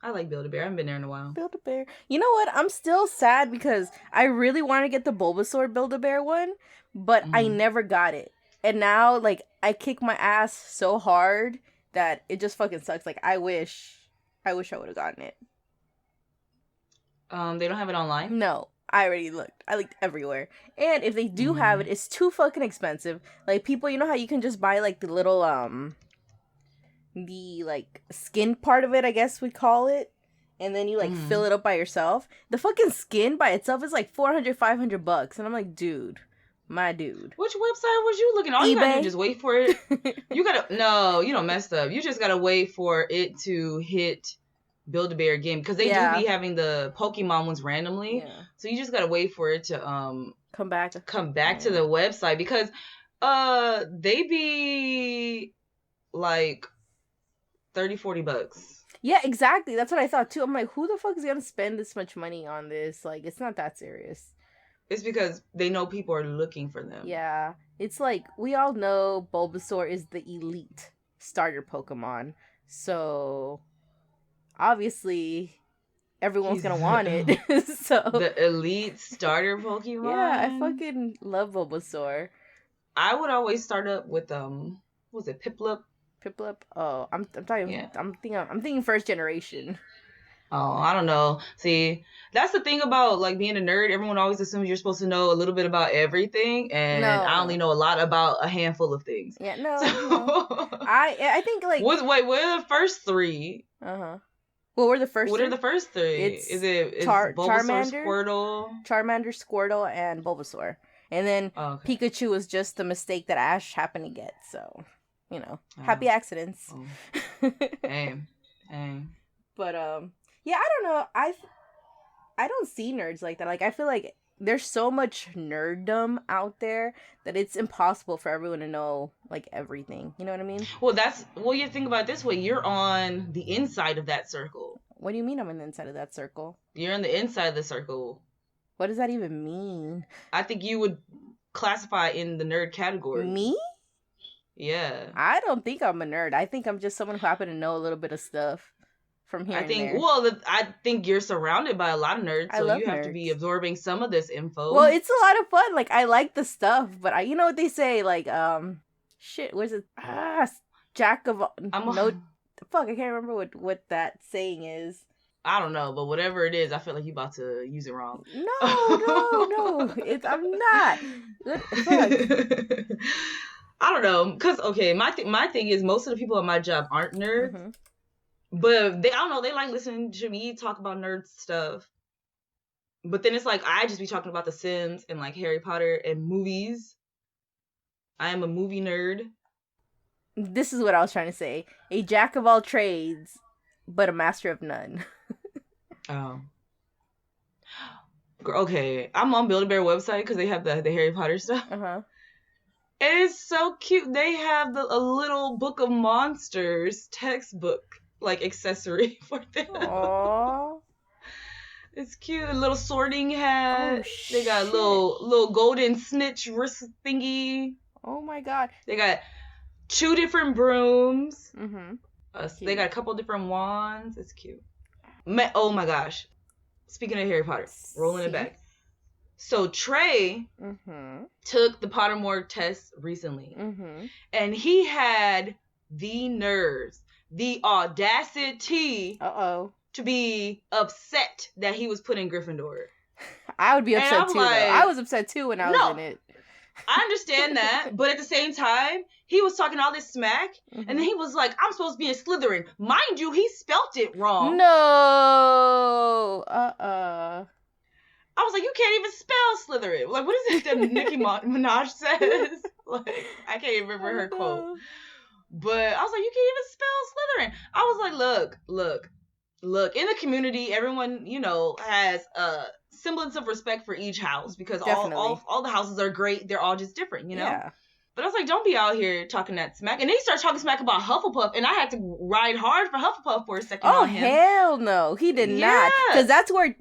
I like Build-A-Bear. I haven't been there in a while. Build-A-Bear. You know what? I'm still sad because I really want to get the Bulbasaur Build-A-Bear one, but I never got it. And now, like, I kick my ass so hard that it just fucking sucks. Like, I would have gotten it. They don't have it online? No, I already looked. I looked everywhere. And if they do have it, it's too fucking expensive. Like, people, you know how you can just buy, like, the little, the, like, skin part of it, I guess we call it. And then you, like, fill it up by yourself. The fucking skin by itself is, like, $400-$500. And I'm like, dude. My dude. Which website was you looking at? All you gotta do is just wait for it. You don't mess up. You just gotta wait for it to hit Build-A-Bear again. Because they do be having the Pokemon ones randomly. Yeah. So you just gotta wait for it to come back to the website. Because they be like $30-$40. Yeah, exactly. That's what I thought too. I'm like, who the fuck is gonna spend this much money on this? Like, it's not that serious. It's because they know people are looking for them. Yeah. It's like, we all know Bulbasaur is the elite starter Pokemon. So, obviously, everyone's gonna want it. So the elite starter Pokemon? Yeah, I fucking love Bulbasaur. I would always start up with, what was it, Piplup? Piplup? Oh, I'm talking, yeah. I'm thinking first generation. Oh, I don't know. See, that's the thing about, like, being a nerd. Everyone always assumes you're supposed to know a little bit about everything, and I only know a lot about a handful of things. Yeah, no. I think, like... what are the first three? What were the first What are the first three? Is Bulbasaur, Charmander, Squirtle, and Bulbasaur. And then Pikachu was just the mistake that Ash happened to get, so, you know, happy accidents. Hey. But, yeah, I don't know. I don't see nerds like that. Like, I feel like there's so much nerddom out there that it's impossible for everyone to know, like, everything. You know what I mean? Well, you think about it this way. You're on the inside of that circle. What do you mean I'm on the inside of that circle? You're on the inside of the circle. What does that even mean? I think you would classify in the nerd category. Me? Yeah. I don't think I'm a nerd. I think I'm just someone who happen to know a little bit of stuff. From here I think you're surrounded by a lot of nerds, so you have to be absorbing some of this info. Well, it's a lot of fun. Like, I like the stuff, but you know what they say, like, shit, where's it? Jack of fuck, I can't remember what that saying is. I don't know, but whatever it is, I feel like you about to use it wrong. No, I'm not. Fuck. I don't know, cause my thing is most of the people at my job aren't nerds. Mm-hmm. But I don't know, they like listening to me talk about nerd stuff. But then it's like, I just be talking about The Sims and, like, Harry Potter and movies. I am a movie nerd. This is what I was trying to say. A jack of all trades, but a master of none. Oh. Okay, I'm on Build-A-Bear website because they have the Harry Potter stuff. Uh-huh. And it's so cute. They have a little Book of Monsters textbook, like, accessory for them. Aww. It's cute. A little sorting hat. They got a little golden snitch wrist thingy. Oh my god. They got 2 different brooms. Mm-hmm. They got a couple different wands. It's cute. Oh my gosh. Speaking of Harry Potter, rolling it back. So Trey took the Pottermore test recently. Mm-hmm. And he had the nerves, the audacity to be upset that he was put in Gryffindor. I would be upset too, like, though. I was upset too when I was in it. I understand that, but at the same time, he was talking all this smack, and then he was like, I'm supposed to be in Slytherin. Mind you, he spelt it wrong. No. I was like, you can't even spell Slytherin. Like, what is it that Nicki Minaj says? Like, I can't even remember her quote. But I was like, you can't even spell Slytherin. I was like, look. In the community, everyone, you know, has a semblance of respect for each house because all the houses are great. They're all just different, you know? Yeah. But I was like, don't be out here talking that smack. And then he started talking smack about Hufflepuff, and I had to ride hard for Hufflepuff for a second on him. Oh, hell no. He did not. Because that's where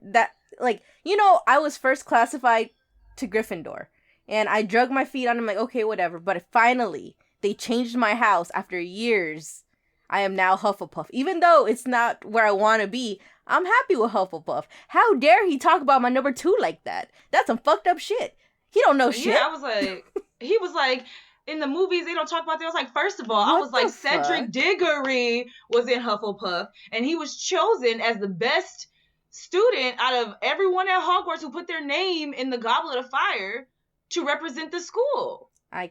like, you know, I was first classified to Gryffindor. And I drug my feet on him like, okay, whatever. But finally, they changed my house after years I am now Hufflepuff. Even though it's not where I want to be, I'm happy with Hufflepuff. How dare he talk about my number 2 like that? That's some fucked up shit. He don't know shit. Yeah, I was like, he was like, in the movies, they don't talk about that. I was like, first of all, I was like, Cedric Diggory was in Hufflepuff, and he was chosen as the best student out of everyone at Hogwarts who put their name in the Goblet of Fire to represent the school. I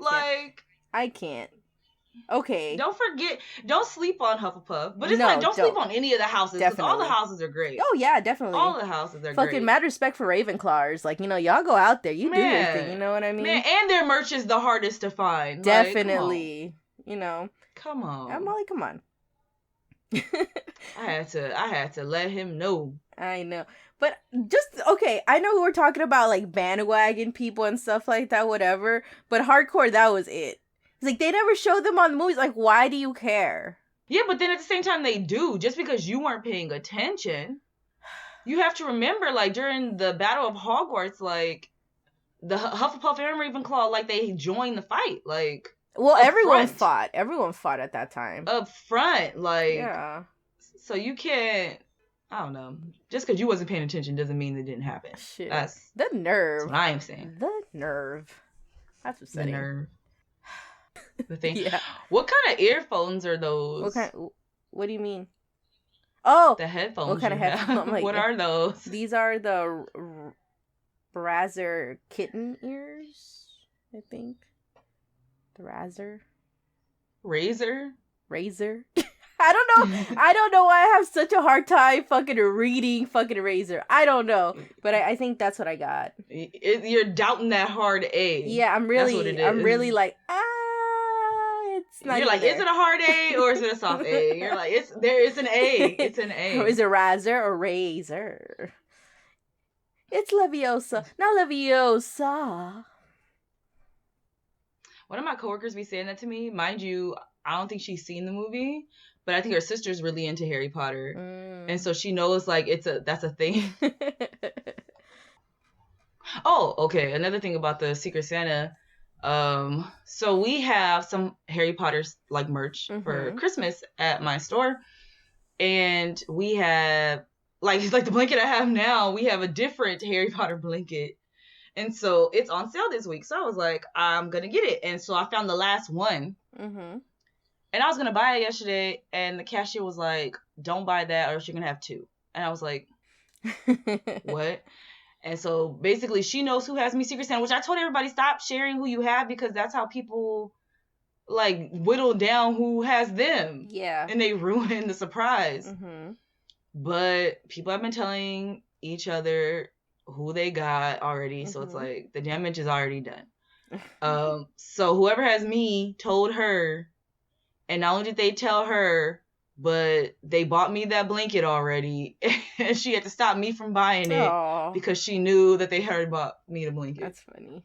can't. Okay. Don't sleep on Hufflepuff. But it's don't sleep on any of the houses. Because all the houses are great. Oh, yeah, definitely. All the houses are great. Fucking mad respect for Ravenclawers. Like, y'all go out there. You do your thing. You know what I mean? Man, and their merch is the hardest to find. Definitely. Come on. I'm Molly, come on. I had to let him know. I know. But okay, I know we're talking about, like, bandwagon people and stuff like that, whatever. But hardcore, that was it. It's like, they never showed them on the movies. Like, why do you care? Yeah, but then at the same time, they do. Just because you weren't paying attention, you have to remember, like, during the Battle of Hogwarts, like, the Hufflepuff and Ravenclaw, like, they joined the fight. Like, well, everyone fought. Everyone fought at that time. Up front, like. Yeah. So you can't, I don't know. Just because you wasn't paying attention doesn't mean it didn't happen. Shit. The nerve. That's what I am saying. The nerve. That's upsetting. The nerve. The thing. Yeah. What kind of earphones are those? What do you mean? Oh, the headphones. What kind of headphones? Like, what are those? These are the Razor kitten ears, I think. The Razor. Razor. I don't know why I have such a hard time fucking reading fucking Razor. I don't know, but I think that's what I got. You're doubting that hard A. Yeah, I'm really like, it's not. You're like, is it a hard A or is it a soft A? You're like, it's an A. It's an A. Or is it Razor or Razor? It's Leviosa, not Leviosa. One of my coworkers be saying that to me. Mind you, I don't think she's seen the movie, but I think her sister's really into Harry Potter, and so she knows like that's a thing. Oh, okay. Another thing about the Secret Santa. So we have some Harry Potter like merch for Christmas at my store, and we have like the blanket I have now. We have a different Harry Potter blanket. And so it's on sale this week. So I was like, I'm going to get it. And so I found the last one. And I was going to buy it yesterday. And the cashier was like, don't buy that or else you're going to have 2. And I was like, what? And so basically she knows who has me Secret Santa, which I told everybody, stop sharing who you have because that's how people like whittle down who has them. Yeah. And they ruin the surprise. But people have been telling each other who they got already, so it's like the damage is already done. So whoever has me told her, and not only did they tell her, but they bought me that blanket already, and she had to stop me from buying it because she knew that they had already bought me the blanket. That's funny.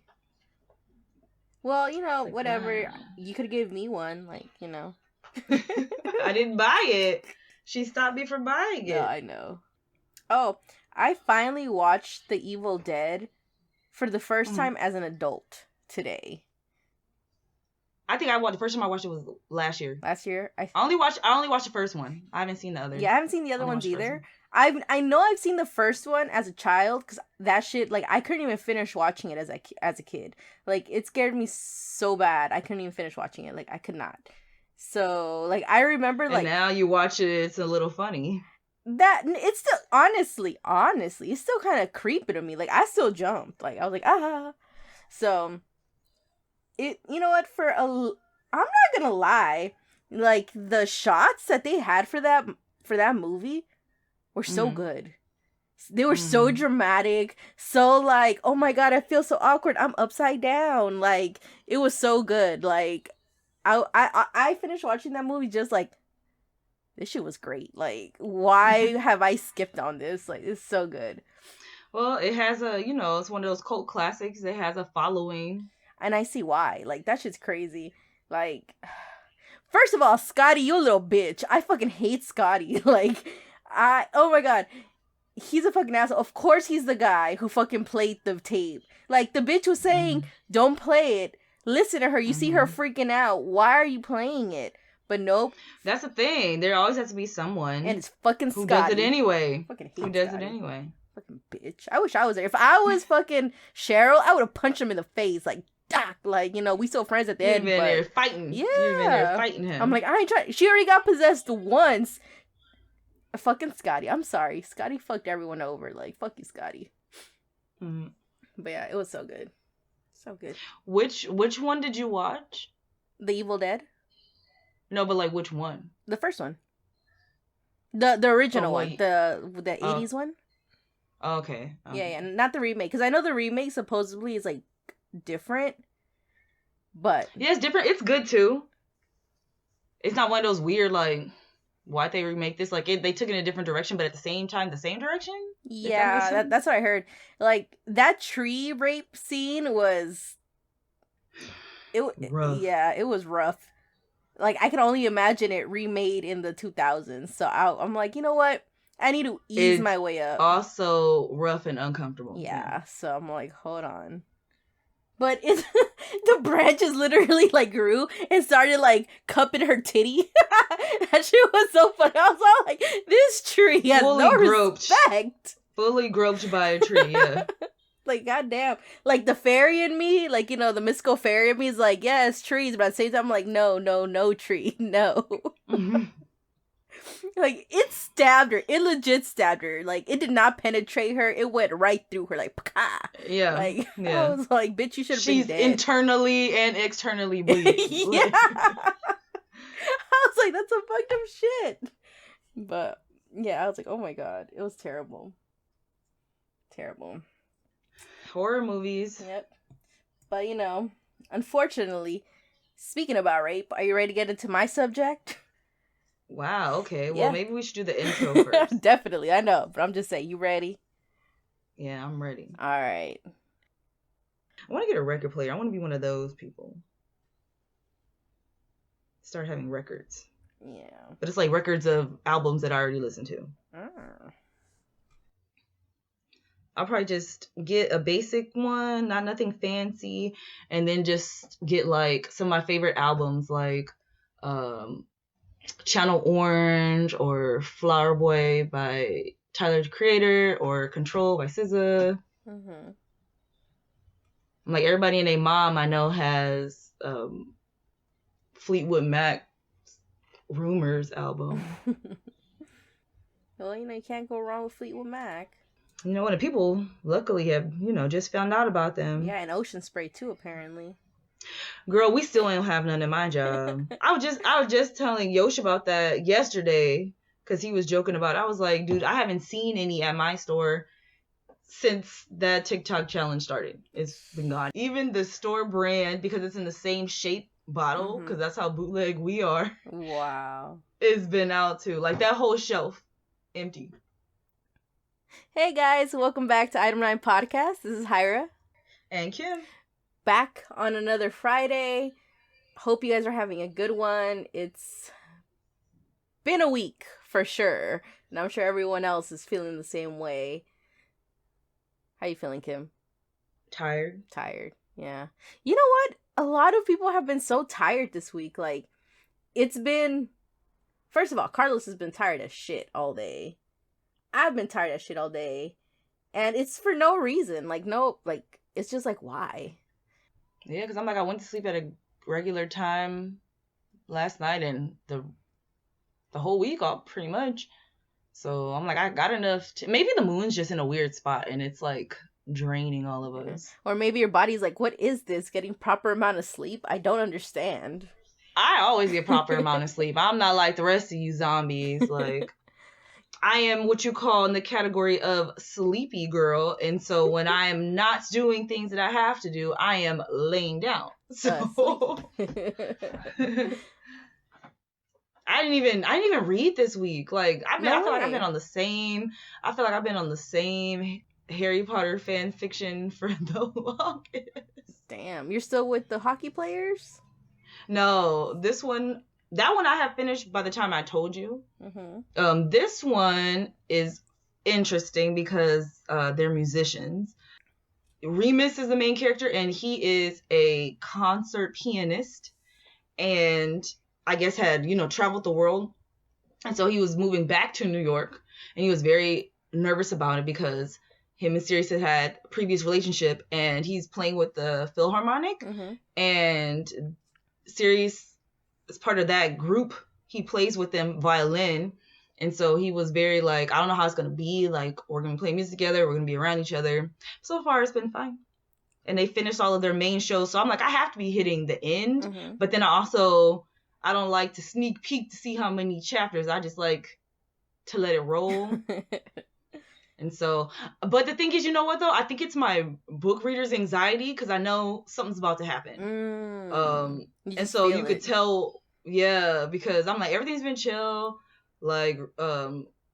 Well, like, whatever. You could give me one, like, I didn't buy it. She stopped me from buying it. Yeah, I know. Oh, I finally watched The Evil Dead for the first time as an adult today. I think the first time I watched it was last year. Last year? I only watched the first one. I haven't seen the others. Yeah, I haven't seen the other ones either. I know I've seen the first one as a child because that shit, like, I couldn't even finish watching it as a kid. Like, it scared me so bad. I couldn't even finish watching it. Like, I could not. So, like, I remember, like... And now you watch it, it's a little funny. That, it's still, honestly, it's still kind of creepy to me. Like, I still jumped. Like, I was like, ah. So, you know what, I'm not gonna lie. Like, the shots that they had for that movie were so good. They were so dramatic. So, like, oh my God, I feel so awkward. I'm upside down. Like, it was so good. Like, I finished watching that movie just like, this shit was great. Like, why have I skipped on this? Like, it's so good. Well, it has it's one of those cult classics. It has a following. And I see why. Like, that shit's crazy. Like, first of all, Scotty, you little bitch. I fucking hate Scotty. Like, oh my God. He's a fucking asshole. Of course he's the guy who fucking played the tape. Like, the bitch was saying, don't play it. Listen to her. You see her freaking out. Why are you playing it? But nope. That's the thing. There always has to be someone. And it's fucking Scotty. Who does it anyway. Fucking hate Who does Scotty. it anyway. Fucking bitch. I wish I was there. If I was fucking Cheryl, I would have punched him in the face. Like, doc. Like, we still friends at the end. You've been there fighting. Yeah. You've been there fighting him. I'm like, I ain't trying. She already got possessed once. Fucking Scotty. I'm sorry. Scotty fucked everyone over. Like, fuck you, Scotty. Mm-hmm. But yeah, it was so good. So good. Which one did you watch? The Evil Dead? No, but like which one? The first one. The original one. The 80s one? Okay. Yeah, not the remake. Because I know the remake supposedly is like different. But yeah, it's different. It's good too. It's not one of those weird like, why'd they remake this? Like they took it in a different direction, but at the same time, the same direction. Yeah, that's what I heard. Like that tree rape scene was. Rough. Yeah, it was rough. Like I can only imagine it remade in the 2000s. So I'm like, you know what? I need to ease my way up. Also rough and uncomfortable. Yeah, so I'm like, hold on. But it's the branches literally like grew and started like cupping her titty. That shit was so funny. I was all like, this tree has no respect. Fully groped by a tree, yeah. Like, goddamn. Like, the fairy in me, like, the mystical fairy in me is like, yes, trees. But at the same time, I'm like, no, tree. No. Mm-hmm. Like, it stabbed her. It legit stabbed her. Like, it did not penetrate her. It went right through her. Like, pah. Yeah. Like, yeah. I was like, bitch, you should have been dead. She's internally and externally bleeding. Yeah. I was like, that's some fucked up shit. But, yeah, I was like, oh my god. It was terrible. Terrible. Horror movies. Yep. But, unfortunately, speaking about rape, are you ready to get into my subject? Wow, okay. Yeah. Well, maybe we should do the intro first. Definitely, I know. But I'm just saying, you ready? Yeah, I'm ready. All right. I want to get a record player. I want to be one of those people. Start having records. Yeah. But it's like records of albums that I already listened to. I'll probably just get a basic one, not nothing fancy, and then just get like some of my favorite albums like Channel Orange or Flower Boy by Tyler the Creator or Control by SZA. Mm-hmm. Like everybody and their mom I know has Fleetwood Mac Rumors album. Well, you can't go wrong with Fleetwood Mac. And the people luckily have, just found out about them. Yeah, and Ocean Spray too, apparently. Girl, we still ain't have none in my job. I was just telling Yosh about that yesterday because he was joking about it. I was like, dude, I haven't seen any at my store since that TikTok challenge started. It's been gone. Even the store brand, because it's in the same shape bottle, because that's how bootleg we are. Wow. It's been out too. Like that whole shelf, empty. Hey guys, welcome back to Item 9 Podcast. This is Hyra. And Kim. Back on another Friday. Hope you guys are having a good one. It's been a week for sure. And I'm sure everyone else is feeling the same way. How you feeling, Kim? Tired. Yeah. You know what? A lot of people have been so tired this week. Like, it's been... First of all, Carlos has been tired as shit all day. I've been tired of shit all day. And it's for no reason. It's just like, why? Yeah, because I went to sleep at a regular time last night and the whole week off pretty much. So I'm like, I got enough. Maybe the moon's just in a weird spot and it's like draining all of us. Or maybe your body's like, what is this? Getting proper amount of sleep? I don't understand. I always get proper amount of sleep. I'm not like the rest of you zombies. Like... I am what you call in the category of sleepy girl. And so when I am not doing things that I have to do, I am laying down. So I didn't even read this week. Like I feel like I've been on the same Harry Potter fan fiction for the longest. Damn, you're still with the hockey players? No, that one I have finished by the time I told you. Mm-hmm. This one is interesting because they're musicians. Remus is the main character, and he is a concert pianist. And I guess had, traveled the world. And so he was moving back to New York, and he was very nervous about it because him and Sirius had a previous relationship, and he's playing with the Philharmonic, and Sirius is part of that group. He plays with them violin, and so he was very like, I don't know how it's going to be. Like, we're going to play music together. We're going to be around each other. So far, it's been fine. And they finished all of their main shows. So I'm like, I have to be hitting the end. But then I don't like to sneak peek to see how many chapters. I just like to let it roll. And so, but the thing is, you know what though? I think it's my book reader's anxiety because I know something's about to happen. And so you could tell, because I'm like, everything's been chill. Like,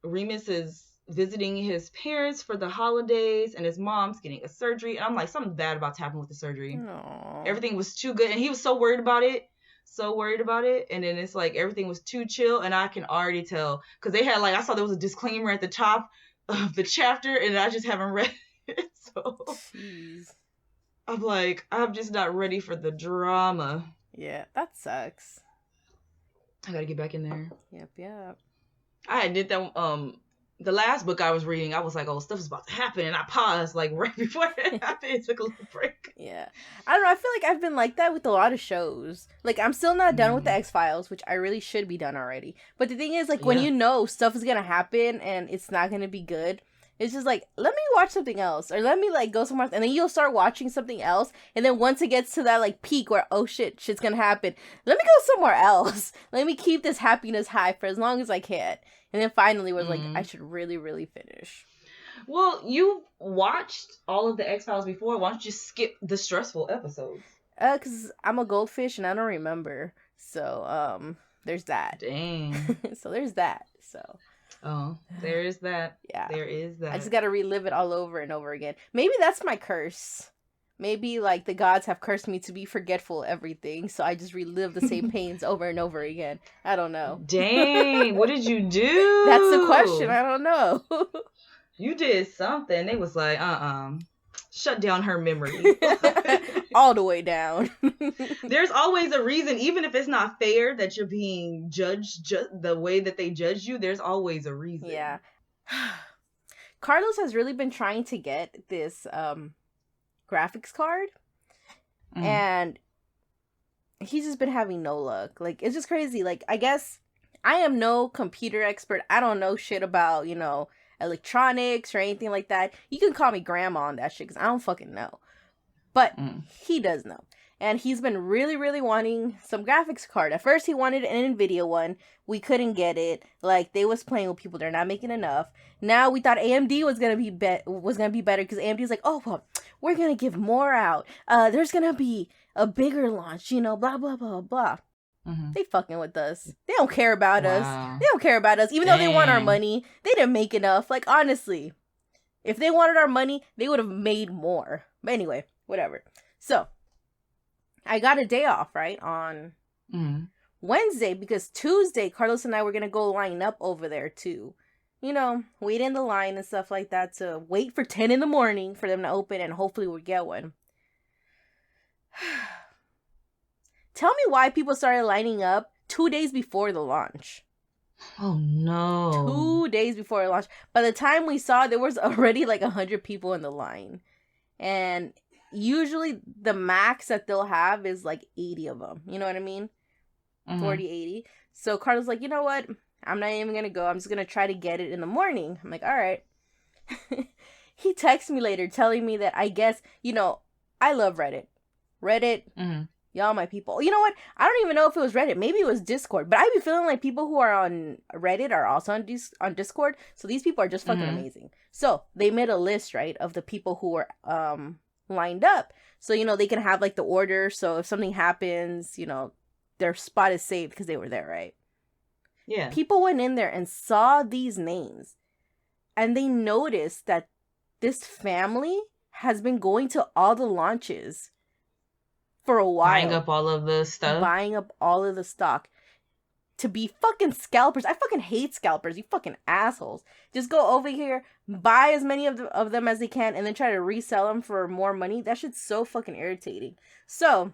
Remus is visiting his parents for the holidays, and his mom's getting a surgery. And I'm like, something bad about to happen with the surgery. Aww. Everything was too good, and he was so worried about it. And then it's like everything was too chill, and I can already tell because they had, like, I saw there was a disclaimer at the top of the chapter, and I just haven't read it. So jeez. I'm like, I'm just not ready for the drama. Yeah, that sucks. I gotta get back in there. Yep. I did that. The last book I was reading, I was like, oh, stuff is about to happen. And I paused, like, right before it happened. It took a little break. Yeah. I don't know. I feel like I've been like that with a lot of shows. Like, I'm still not done with the X-Files, which I really should be done already. But the thing is, like, when you know stuff is going to happen and it's not going to be good, it's just like, let me watch something else. Or let me, like, go somewhere else. And then you'll start watching something else. And then once it gets to that, like, peak where, oh, shit's going to happen, let me go somewhere else. Let me keep this happiness high for as long as I can. And then finally was like, I should really, really finish. Well, you watched all of the X-Files before. Why don't you skip the stressful episodes? Because I'm a goldfish and I don't remember. So, there's that. Dang. So there's that. So. Oh, there is that. Yeah. There is that. I just gotta relive it all over and over again. Maybe that's my curse. Maybe, like, the gods have cursed me to be forgetful of everything, so I just relive the same pains over and over again. I don't know. Dang, what did you do? That's the question. I don't know. You did something. They was like, shut down her memory. All the way down. There's always a reason, even if it's not fair that you're being judged the way that they judge you, there's always a reason. Yeah. Carlos has really been trying to get this, graphics card, and he's just been having no luck. Like, it's just crazy. Like, I guess I am no computer expert. I don't know shit about, electronics or anything like that. You can call me grandma on that shit because I don't fucking know, but he does know. And he's been really, really wanting some graphics card. At first, he wanted an NVIDIA one. We couldn't get it. Like, they was playing with people. They're not making enough. Now, we thought AMD was gonna be better because AMD is like, oh, well, we're gonna give more out. There's gonna be a bigger launch, blah, blah, blah, blah. They fucking with us. They don't care about us. They don't care about us. Even though they want our money, they didn't make enough. Like, honestly, if they wanted our money, they would have made more. But anyway, whatever. So, I got a day off, right, on Wednesday, because Tuesday, Carlos and I were going to go line up over there to, wait in the line and stuff like that to wait for 10 in the morning for them to open, and hopefully we'll get one. Tell me why people started lining up 2 days before the launch. Oh, no. 2 days before the launch. By the time we saw, there was already like 100 people in the line. And usually the max that they'll have is like 80 of them. You know what I mean? 40, 80. So Carlos like, you know what? I'm not even going to go. I'm just going to try to get it in the morning. I'm like, all right. He texts me later telling me that I guess, I love Reddit. Y'all my people. You know what? I don't even know if it was Reddit. Maybe it was Discord. But I be feeling like people who are on Reddit are also on Discord. So these people are just fucking amazing. So they made a list, right, of the people who were lined up. So, they can have like the order. So if something happens, their spot is saved because they were there, right? Yeah. People went in there and saw these names. And they noticed that this family has been going to all the launches for a while. Buying up all of the stuff. Buying up all of the stock. To be fucking scalpers. I fucking hate scalpers. You fucking assholes. Just go over here, buy as many of them as they can, and then try to resell them for more money. That shit's so fucking irritating. So,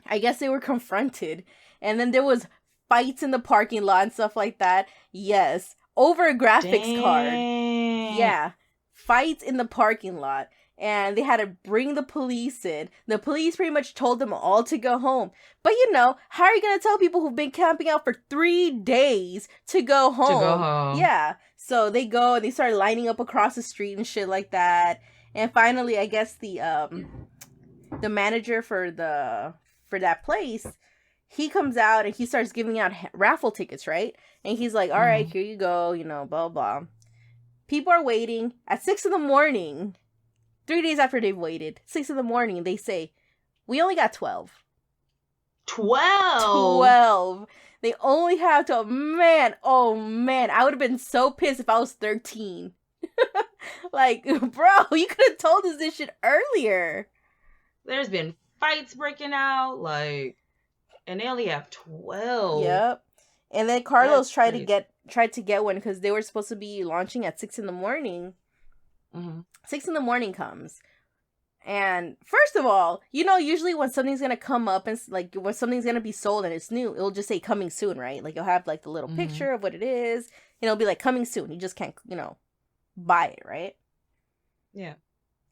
I guess they were confronted. And then there was fights in the parking lot and stuff like that. Yes. Over a graphics card. Yeah. Fights in the parking lot. And they had to bring the police in. The police pretty much told them all to go home. But you know, how are you going to tell people who've been camping out for 3 days to go home? Yeah. So they go and they start lining up across the street and shit like that. And finally, I guess the manager for that place, he comes out and he starts giving out raffle tickets, right? And he's like, all right, here you go, you know, blah, blah. People are waiting at 6 a.m. 3 days after they've waited, 6 a.m, they say, we only got 12. 12. They only have 12. Man, oh man, I would have been so pissed if I was 13. Like, bro, you could have told us this shit earlier. There's been fights breaking out, like, and they only have 12. Yep. And then Carlos tried to get one because they were supposed to be launching at 6 a.m. 6 a.m. comes. And first of all, you know, usually when something's going to come up and like when something's going to be sold and it's new, it'll just say coming soon, right? Like you'll have like the little picture of what it is and it'll be like coming soon. You just can't, you know, buy it, right? Yeah.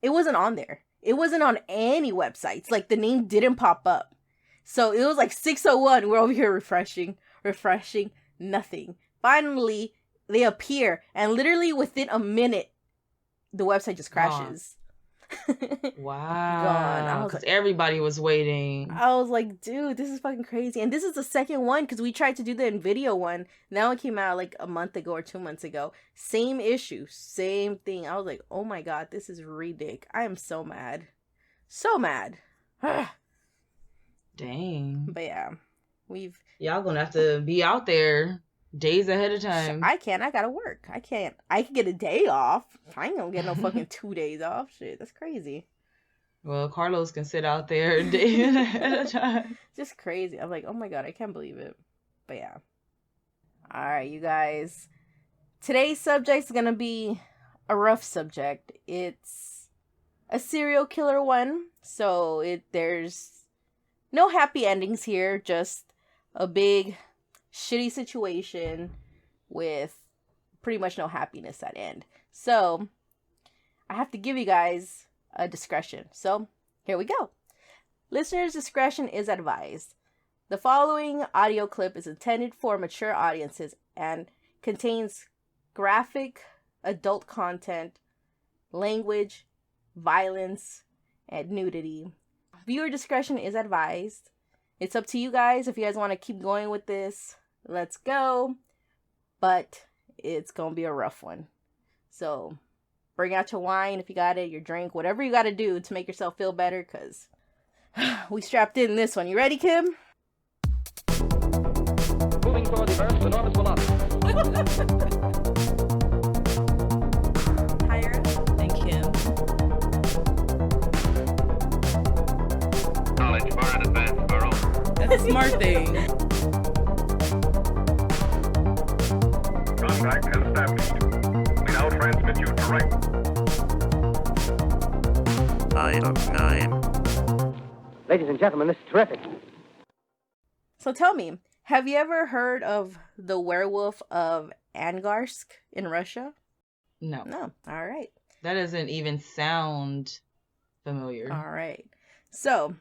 It wasn't on there. It wasn't on any websites. Like the name didn't pop up. So it was like 6:01. We're over here refreshing, nothing. Finally, they appear and literally within a minute, the website just crashes. Wow. Because everybody was waiting. I was like, dude, this is fucking crazy. And this is the second one because we tried to do the NVIDIA one. Now it came out like a month ago or 2 months ago. Same issue. Same thing. I was like, oh my God, this is ridiculous. I am so mad. So mad. Dang. But yeah, y'all gonna have to be out there days ahead of time. I can't. I gotta work. I can't. I can get a day off. I ain't gonna get no fucking 2 days off. Shit, that's crazy. Well, Carlos can sit out there a day ahead of time. Just crazy. I'm like, oh my God, I can't believe it. But yeah. All right, you guys. Today's subject is gonna be a rough subject. It's a serial killer one. So there's no happy endings here. Just a big shitty situation with pretty much no happiness at end. So I have to give you guys a discretion. So here we go. Listeners' discretion is advised. The following audio clip is intended for mature audiences and contains graphic adult content, language, violence, and nudity. Viewer discretion is advised. It's up to you guys. If you guys want to keep going with this, let's go. But it's going to be a rough one. So bring out your wine if you got it, your drink, whatever you got to do to make yourself feel better, because we strapped in this one. You ready, Kim? Moving toward the Earth's enormous velocity. Higher. Thank you. Knowledge far in advance of our own. That's a smart thing. Contact established. We now transmit you direct. Item 9. Ladies and gentlemen, this is terrific. So tell me, have you ever heard of the Werewolf of Angarsk in Russia? No. No. All right. That doesn't even sound familiar. All right. So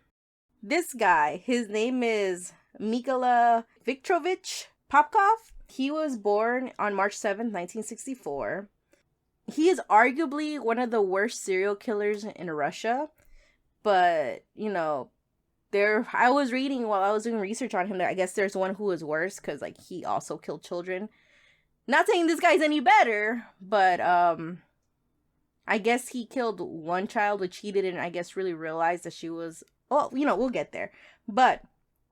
this guy, his name is Mykola Viktorovich Popkov. He was born on March 7th, 1964. He is arguably one of the worst serial killers in Russia. But, you know, I was reading while I was doing research on him that I guess there's one who is worse because, like, he also killed children. Not saying this guy's any better, but I guess he killed one child, which he didn't, I guess, really realize that she was, well, you know, we'll get there. But,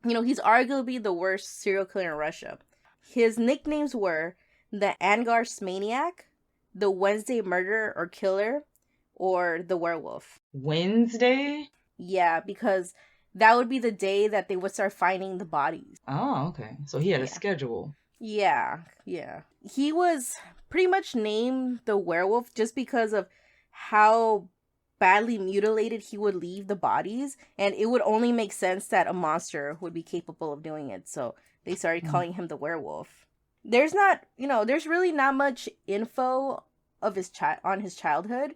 you know, he's arguably the worst serial killer in Russia. His nicknames were the Angarsk Maniac, the Wednesday Murderer or Killer, or the Werewolf. Wednesday? Yeah, because that would be the day that they would start finding the bodies. Oh, okay. So he had a schedule. Yeah. He was pretty much named the Werewolf just because of how badly mutilated he would leave the bodies, and it would only make sense that a monster would be capable of doing it. So they started calling him the werewolf. There's not, there's really not much info of on his childhood.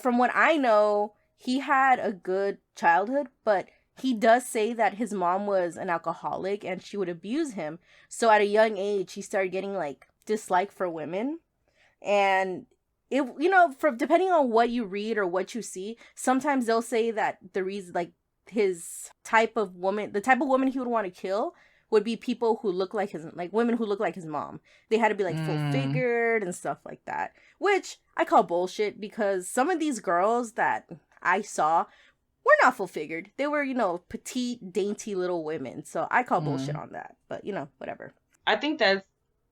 From what I know, he had a good childhood, but he does say that his mom was an alcoholic and she would abuse him. So at a young age, he started getting like dislike for women. And it, from depending on what you read or what you see, sometimes they'll say that the reason, like his type of woman, the type of woman he would want to kill would be people who look like women who look like his mom. They had to be like full figured and stuff like that, which I call bullshit, because some of these girls that I saw were not full figured. They were, petite, dainty little women. So I call bullshit on that, but whatever. I think that's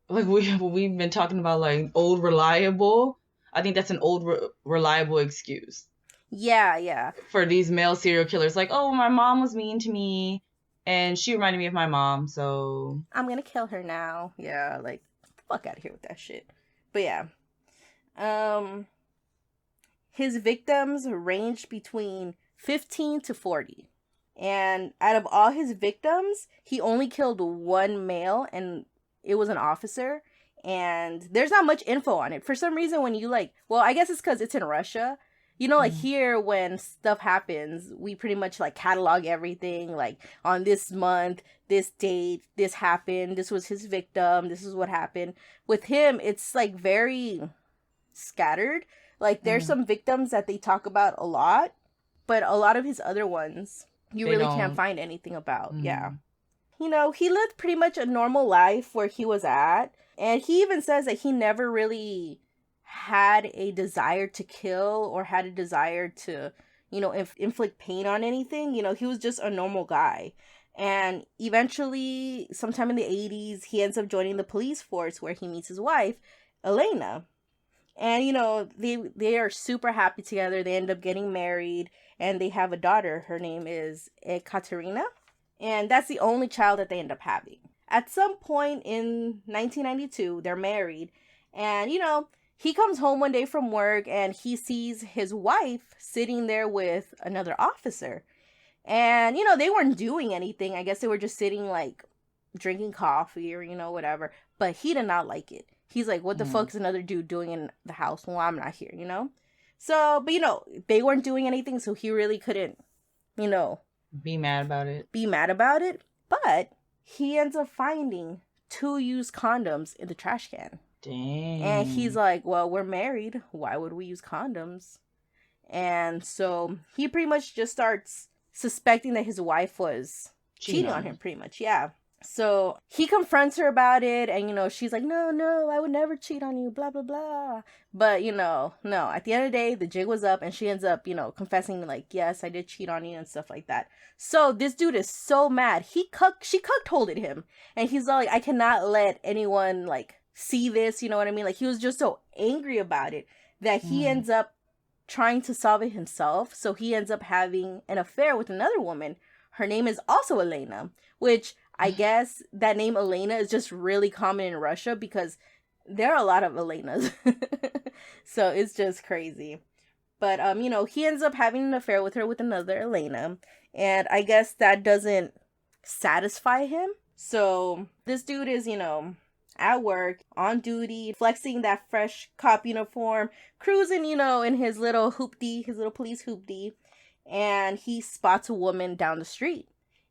like we've been talking about like old reliable. I think that's an old reliable excuse. Yeah. For these male serial killers, like, oh, my mom was mean to me, and she reminded me of my mom, so I'm gonna kill her now. Yeah, like, fuck out of here with that shit. But yeah, his victims ranged between 15 to 40, and out of all his victims, he only killed one male, and it was an officer. And there's not much info on it for some reason. When you I guess it's because it's in Russia. Here, when stuff happens, we pretty much like catalog everything, like on this month, this date, this happened, this was his victim, this is what happened. With him, it's like very scattered. Like there's some victims that they talk about a lot, but a lot of his other ones, you really can't find anything about. Yeah. He lived pretty much a normal life where he was at. And he even says that he never really had a desire to kill or had a desire to, inflict pain on anything. He was just a normal guy. And eventually, sometime in the 80s, he ends up joining the police force where he meets his wife, Elena. And, they are super happy together. They end up getting married and they have a daughter. Her name is Ekaterina. And that's the only child that they end up having. At some point in 1992, they're married. And, he comes home one day from work and he sees his wife sitting there with another officer. And, they weren't doing anything. I guess they were just sitting, like, drinking coffee or, whatever. But he did not like it. He's like, what the fuck is another dude doing in the house while I'm not here, So, but, they weren't doing anything, so he really couldn't, be mad about it. But he ends up finding 2 used condoms in the trash can. Dang. And he's like, well, we're married. Why would we use condoms? And so he pretty much just starts suspecting that his wife was cheating on him, pretty much. Yeah. So he confronts her about it. And, she's like, no, I would never cheat on you, blah, blah, blah. But, no. At the end of the day, the jig was up. And she ends up, confessing like, yes, I did cheat on you and stuff like that. So this dude is so mad. She cuckolded him. And he's like, I cannot let anyone, like, see this, you know what I mean? Like, he was just so angry about it that he ends up trying to solve it himself. So he ends up having an affair with another woman. Her name is also Elena, which I guess that name Elena is just really common in Russia because there are a lot of Elenas. So it's just crazy. But, he ends up having an affair with her with another Elena. And I guess that doesn't satisfy him. So this dude is, at work, on duty, flexing that fresh cop uniform, cruising, in his little hoopty, his little police hoopty, and he spots a woman down the street.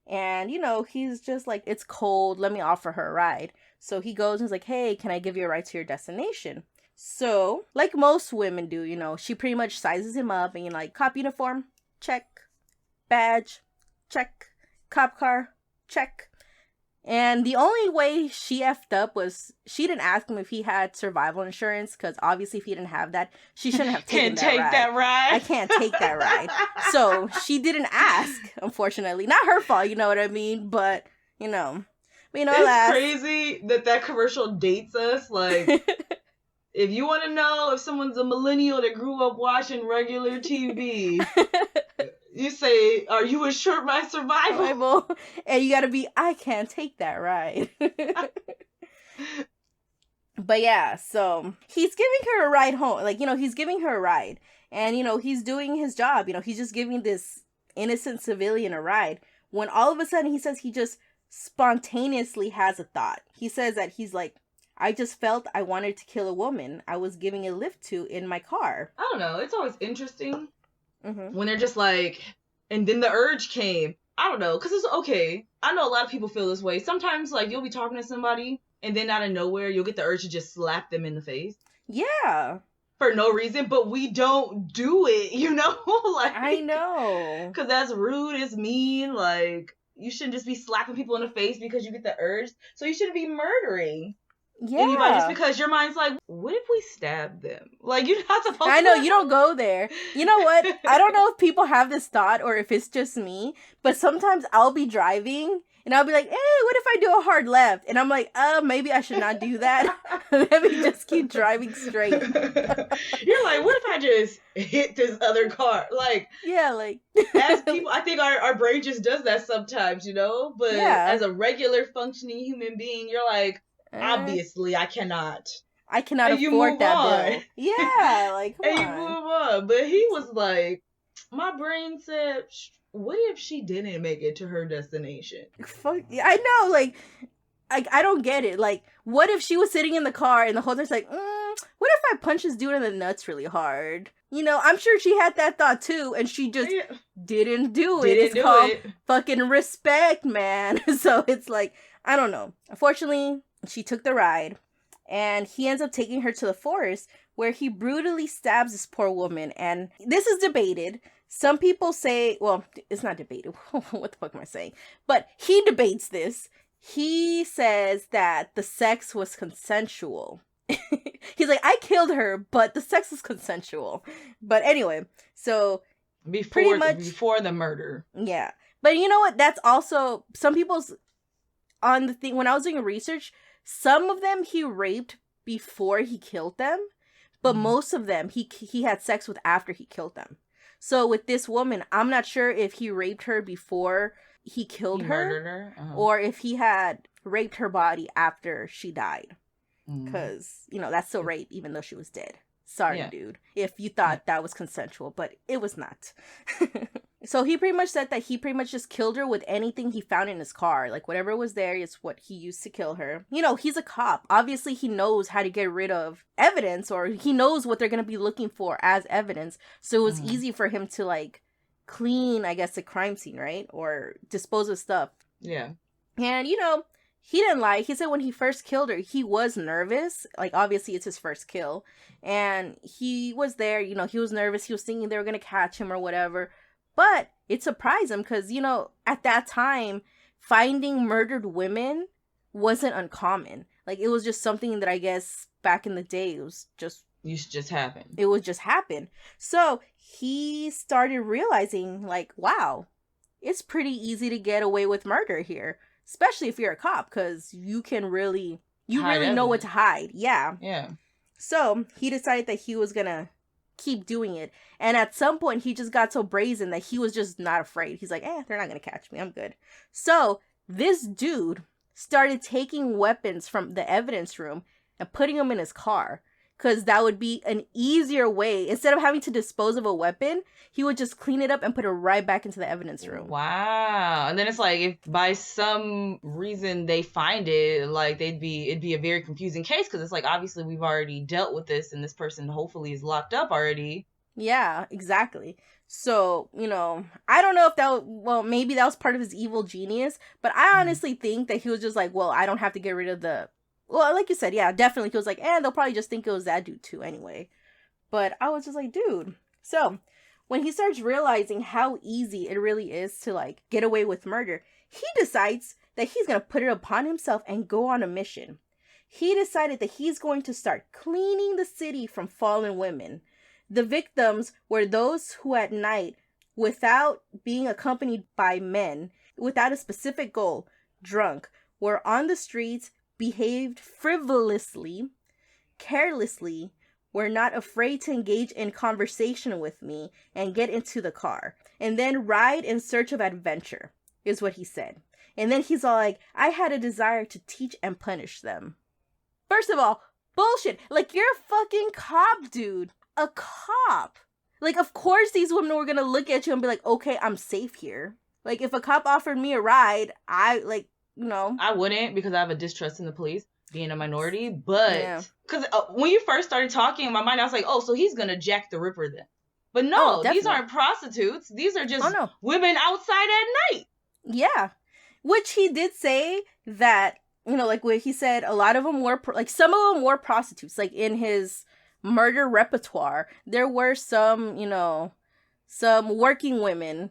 And, he's just like, it's cold, let me offer her a ride. So he goes and he's like, hey, can I give you a ride to your destination? So, like most women do, she pretty much sizes him up and like, cop uniform, check, badge, check, cop car, check. And the only way she effed up was she didn't ask him if he had survival insurance, because obviously if he didn't have that, she shouldn't have taken that ride. I can't take that ride. So she didn't ask, unfortunately. Not her fault, you know what I mean? But, it's crazy that commercial dates us. Like, if you want to know if someone's a millennial that grew up watching regular TV... You say, are you assured my survival? And you gotta be, I can't take that ride. But yeah, so he's giving her a ride home. Like, he's giving her a ride. And, he's doing his job. He's just giving this innocent civilian a ride. When all of a sudden he says he just spontaneously has a thought. He says that he's like, I just felt I wanted to kill a woman I was giving a lift to in my car. I don't know. It's always interesting Mm-hmm. when they're just like, and then the urge came. I don't know, because it's okay. I know a lot of people feel this way. Sometimes, like, you'll be talking to somebody, and then out of nowhere, you'll get the urge to just slap them in the face. Yeah. For no reason, but we don't do it, you know? Like, I know. Because that's rude, it's mean, like, you shouldn't just be slapping people in the face because you get the urge. So you shouldn't be murdering anybody just because your mind's like, what if we stab them? Like, you're not supposed to. I know, you don't go there. You know what? I don't know if people have this thought or if it's just me, but sometimes I'll be driving and I'll be like, hey, what if I do a hard left? And I'm like, maybe I should not do that. Let me just keep driving straight. You're like, what if I just hit this other car? Like, yeah, like. As people, I think our brain just does that sometimes, you know? But as a regular functioning human being, you're like, obviously, I cannot afford that bill. Yeah, like, come and on. you move on. But he was like, my brain said, what if she didn't make it to her destination? Fuck, I know, like, I don't get it. Like, what if she was sitting in the car and the whole time's like, what if I punch this dude in the nuts really hard? You know, I'm sure she had that thought too, and she just didn't do it. It's called fucking respect, man. So it's like, I don't know. Unfortunately, she took the ride, and he ends up taking her to the forest where he brutally stabs this poor woman. And this is debated. Some people say, well, it's not debated. What the fuck am I saying? But he debates this. He says that the sex was consensual. He's like, I killed her, but the sex was consensual. But anyway, so before the murder. Yeah. But you know what? That's also some people's on the thing. When I was doing research, some of them he raped before he killed them, but most of them he had sex with after he killed them. So with this woman, I'm not sure if he raped her before he killed her, murdered her, or if he had raped her body after she died. Because, you know, that's still rape, even though she was dead. Sorry, dude, if you thought that was consensual, but it was not. So he pretty much said that he pretty much just killed her with anything he found in his car. Like, whatever was there is what he used to kill her. You know, he's a cop. Obviously, he knows how to get rid of evidence, or he knows what they're going to be looking for as evidence. So it was easy for him to, like, clean, I guess, a crime scene, right? Or dispose of stuff. Yeah. And, you know, he didn't lie. He said when he first killed her, he was nervous. Like, obviously, it's his first kill. And he was there, you know, he was nervous. He was thinking they were going to catch him or whatever. But it surprised him because, you know, at that time, finding murdered women wasn't uncommon. Like, it was just something that I guess back in the day, it was just... used to just happen. It would just happen. So he started realizing, like, wow, it's pretty easy to get away with murder here. Especially if you're a cop, because you can really, know what to hide. Yeah. Yeah. So he decided that he was going to keep doing it. And at some point, he just got so brazen that he was just not afraid. He's like, they're not going to catch me. I'm good. So this dude started taking weapons from the evidence room and putting them in his car. Because that would be an easier way. Instead of having to dispose of a weapon, he would just clean it up and put it right back into the evidence room. Wow. And then it's like, if by some reason they find it, like, it'd be a very confusing case. Because it's like, obviously, we've already dealt with this. And this person hopefully is locked up already. Yeah, exactly. So, you know, I don't know if maybe that was part of his evil genius. But I honestly think that he was just like, well, I don't have to get rid of the... Well, like you said, yeah, definitely. He was like, they'll probably just think it was that dude too anyway. But I was just like, dude. So when he starts realizing how easy it really is to, like, get away with murder, he decides that he's going to put it upon himself and go on a mission. He decided that he's going to start cleaning the city from fallen women. The victims were those who at night, without being accompanied by men, without a specific goal, drunk, were on the streets, behaved frivolously, carelessly, were not afraid to engage in conversation with me and get into the car, and then ride in search of adventure, is what he said. And then he's all like, I had a desire to teach and punish them. First of all, bullshit. Like, you're a fucking cop, dude. A cop. Like, of course these women were gonna look at you and be like, okay, I'm safe here. Like, if a cop offered me a ride, I wouldn't, because I have a distrust in the police, being a minority. But because when you first started talking in my mind, I was like, oh, so he's gonna Jack the Ripper then. But no, these aren't prostitutes. These are just women outside at night. Yeah, which he did say that, like what he said, a lot of them were some of them were prostitutes. Like in his murder repertoire, there were some, some working women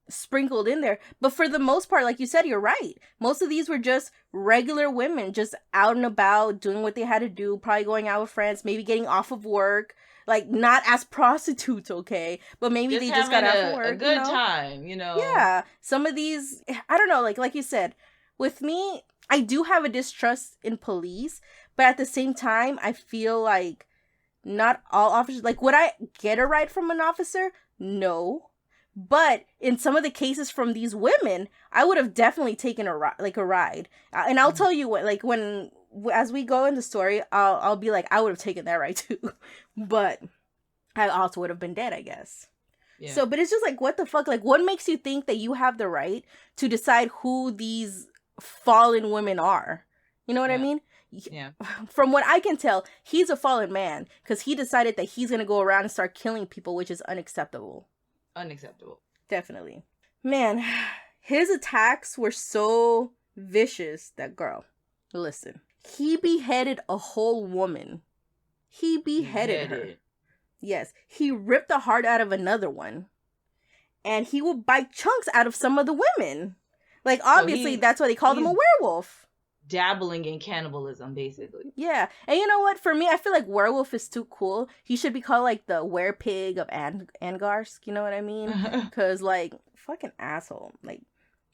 sprinkled in there. But for the most part, like you said, you're right. Most of these were just regular women, just out and about, doing what they had to do, probably going out with friends, maybe getting off of work. Like, not as prostitutes, okay? But maybe they just got out of work. A good time, Yeah. Some of these, I don't know, like you said, with me, I do have a distrust in police, but at the same time, I feel like not all officers, like, would I get a ride from an officer? No. But in some of the cases from these women, I would have definitely taken a ride. And I'll tell you what, like, as we go in the story, I'll be like, I would have taken that ride too. But I also would have been dead, I guess. Yeah. So, but it's just like, what the fuck? Like, what makes you think that you have the right to decide who these fallen women are? You know what I mean? Yeah. From what I can tell, he's a fallen man because he decided that he's going to go around and start killing people, which is unacceptable. Unacceptable. Definitely. Man, his attacks were so vicious that, girl, listen. He beheaded a whole woman. He beheaded her. Yes. He ripped the heart out of another one. And he would bite chunks out of some of the women. Like, obviously, that's why they called him a werewolf. Dabbling in cannibalism, basically. Yeah. And you know what? For me, I feel like werewolf is too cool. He should be called, like, the Werepig of Angarsk. You know what I mean? Because, like, fucking asshole. Like,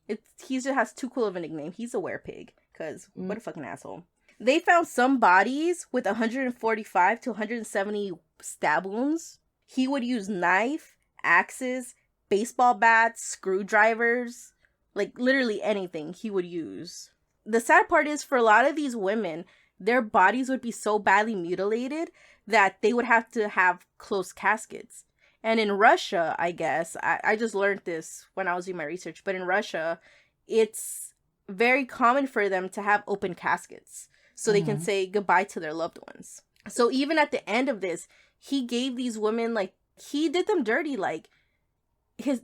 he just has too cool of a nickname. He's a werepig. Because what a fucking asshole. They found some bodies with 145 to 170 stab wounds. He would use knife, axes, baseball bats, screwdrivers, like literally anything he would use. The sad part is, for a lot of these women, their bodies would be so badly mutilated that they would have to have closed caskets. And in Russia, I guess, I just learned this when I was doing my research, but in Russia, it's very common for them to have open caskets so they can say goodbye to their loved ones. So even at the end of this, he gave these women, like, he did them dirty. Like,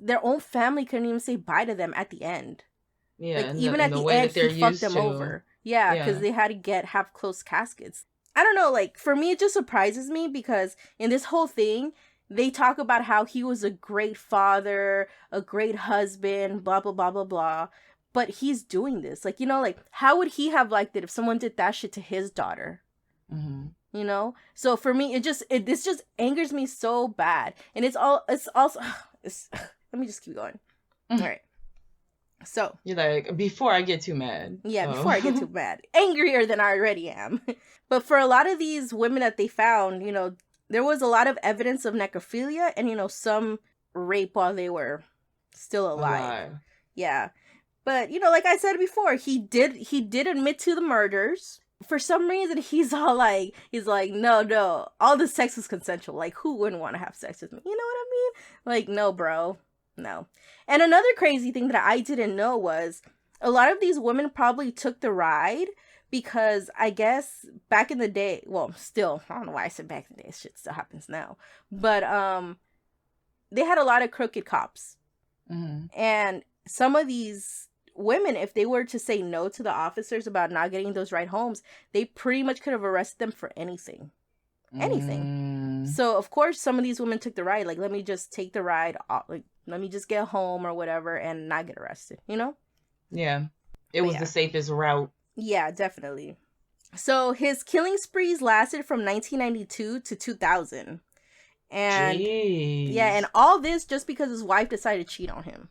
their own family couldn't even say bye to them at the end. Yeah, like, even at the end, he fucked them over. Yeah, because they had to have closed caskets. I don't know, like, for me, it just surprises me because in this whole thing, they talk about how he was a great father, a great husband, blah, blah, blah, blah, blah. But he's doing this. Like, like, how would he have liked it if someone did that shit to his daughter? You know? So for me, this just angers me so bad. And it's also, let me just keep going. All right. So. You're like, before I get too mad. Yeah, before I get too mad. Angrier than I already am. But for a lot of these women that they found, there was a lot of evidence of necrophilia and, some rape while they were still alive. Yeah. But, like I said before, he did admit to the murders. For some reason, he's like, no, all the sex was consensual. Like, who wouldn't want to have sex with me? You know what I mean? Like, no, bro. No. And another crazy thing that I didn't know was a lot of these women probably took the ride because I guess back in the day, well, still, I don't know why I said back in the day, shit still happens now. But they had a lot of crooked cops. And some of these women, if they were to say no to the officers about not getting those ride homes, they pretty much could have arrested them for anything. So of course some of these women took the ride, like, let me just take the ride, like, let me just get home or whatever and not get arrested, Yeah, it was the safest route. Yeah, definitely. So his killing sprees lasted from 1992 to 2000, and yeah, and all this just because his wife decided to cheat on him.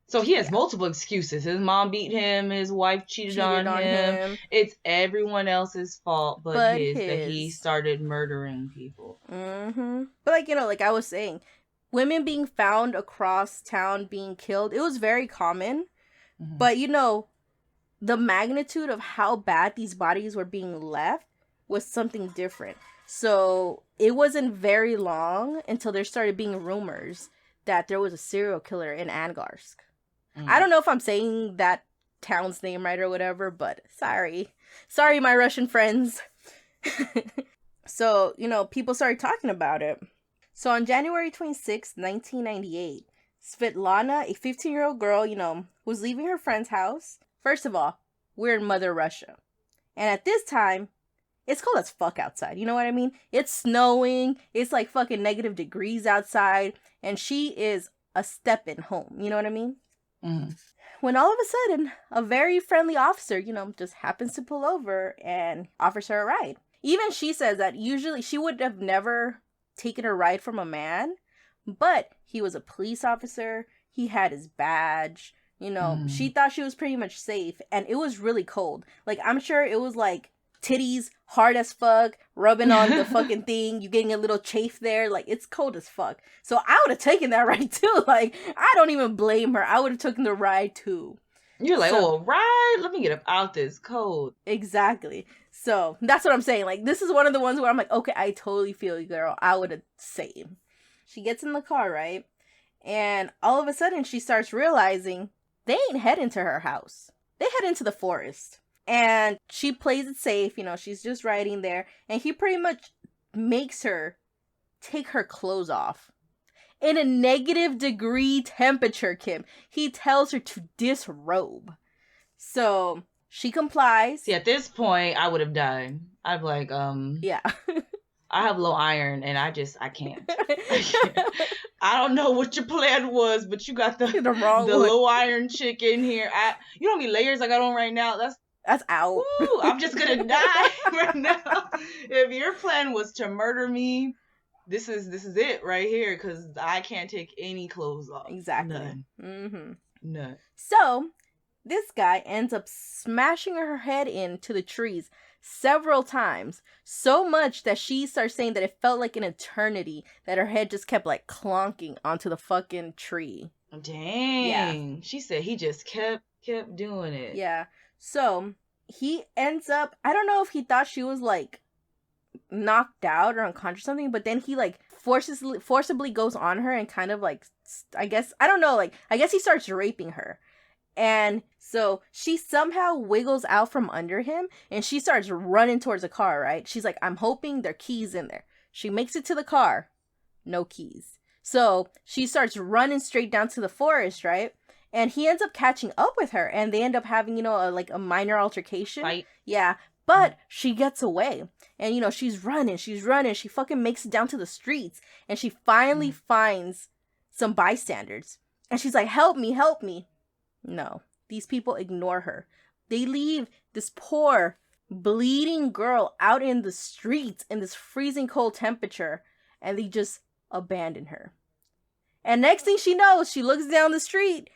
So he has multiple excuses. His mom beat him. His wife cheated on him. It's everyone else's fault but his that he started murdering people. But like I was saying, women being found across town being killed, it was very common. But the magnitude of how bad these bodies were being left was something different. So it wasn't very long until there started being rumors that there was a serial killer in Angarsk. I don't know if I'm saying that town's name right or whatever, but sorry, my Russian friends. So, people started talking about it. So on January 26th, 1998, Svetlana, a 15-year-old girl, was leaving her friend's house. First of all, we're in Mother Russia. And at this time, it's cold as fuck outside. You know what I mean? It's snowing. It's like fucking negative degrees outside. And she is a stepping home. You know what I mean? Mm. When all of a sudden, a very friendly officer, just happens to pull over and offers her a ride. Even she says that usually she would have never taken a ride from a man, but he was a police officer. He had his badge. She thought she was pretty much safe, and it was really cold. Like, I'm sure it was like titties hard as fuck, rubbing on the fucking thing. You getting a little chafe there. Like, it's cold as fuck. So I would have taken that ride too. Like, I don't even blame her. I would have taken the ride too. You're like, a ride? Let me get up out this cold. Exactly. So that's what I'm saying. Like, this is one of the ones where I'm like, okay, I totally feel you, girl. I would have same. She gets in the car, right? And all of a sudden she starts realizing they ain't heading to her house. They head into the forest. And she plays it safe. She's just riding there. And he pretty much makes her take her clothes off. In a -degree temperature, Kim. He tells her to disrobe. So she complies. See, at this point, I would have died. I'd be like, Yeah. I have low iron and I can't. I don't know what your plan was, but you got the low iron chick in here. You know how many layers I got on right now? That's out. Woo, I'm just gonna die right now. If your plan was to murder me, this is it right here, because I can't take any clothes off. Exactly. None. Mm-hmm. None. So this guy ends up smashing her head into the trees several times, so much that she starts saying that it felt like an eternity, that her head just kept like clonking onto the fucking tree. Dang. Yeah. She said he just kept doing it. Yeah. So he ends up, I don't know if he thought she was like knocked out or unconscious or something, but then he like forcibly goes on her and kind of like, I guess he starts raping her. And so she somehow wiggles out from under him and she starts running towards the car, right? She's like, I'm hoping there are keys in there. She makes it to the car. No keys. So she starts running straight down to the forest, right? And he ends up catching up with her and they end up having, a minor altercation. Fight. Yeah. But she gets away. And, she's running. She fucking makes it down to the streets. And she finally finds some bystanders. And she's like, help me. No, these people ignore her. They leave this poor, bleeding girl out in the streets in this freezing cold temperature, and they just abandon her. And next thing she knows, she looks down the street,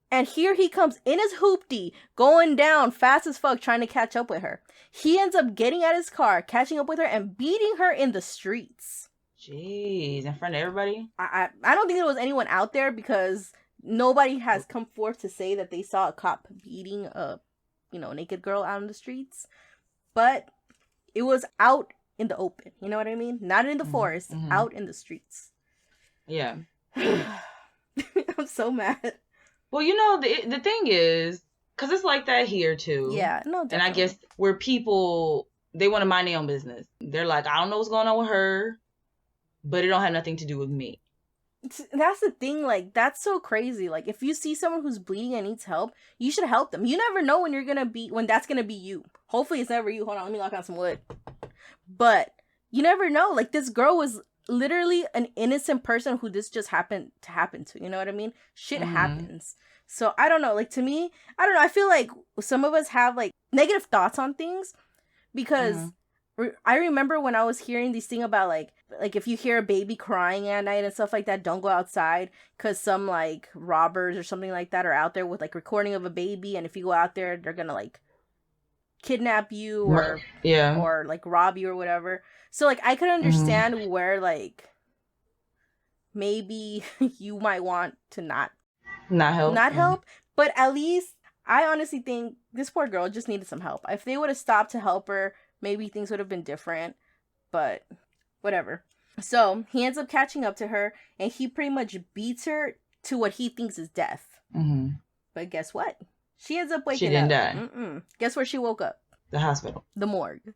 and here he comes in his hoopty, going down fast as fuck, trying to catch up with her. He ends up getting out his car, catching up with her, and beating her in the streets. Jeez, in front of everybody? I don't think there was anyone out there because nobody has come forth to say that they saw a cop beating a, naked girl out in the streets. But it was out in the open. You know what I mean? Not in the forest, out in the streets. Yeah. I'm so mad. Well, the thing is, because it's like that here too. Yeah, no, definitely. And I guess where people, they want to mind their own business. They're like, I don't know what's going on with her, but it don't have nothing to do with me. That's the thing, like, that's so crazy. Like, if you see someone who's bleeding and needs help, you should help them. You never know when that's gonna be you. Hopefully it's never you. Hold on, let me lock on some wood. But you never know. Like, this girl was literally an innocent person who this just happened to happen to. You know what I mean? Shit happens. So I don't know. Like, to me, I don't know. I feel like some of us have like negative thoughts on things because I remember when I was hearing these things about like if you hear a baby crying at night and stuff like that, don't go outside because some like robbers or something like that are out there with like recording of a baby, and if you go out there, they're gonna like kidnap you or or like rob you or whatever. So like I could understand where like maybe you might want to not help, but at least I honestly think this poor girl just needed some help. If they would have stopped to help her, maybe things would have been different, but whatever. So he ends up catching up to her and he pretty much beats her to what he thinks is death. But guess what? She ends up waking She didn't up. die. Mm-mm. Guess where she woke up? The hospital. The morgue.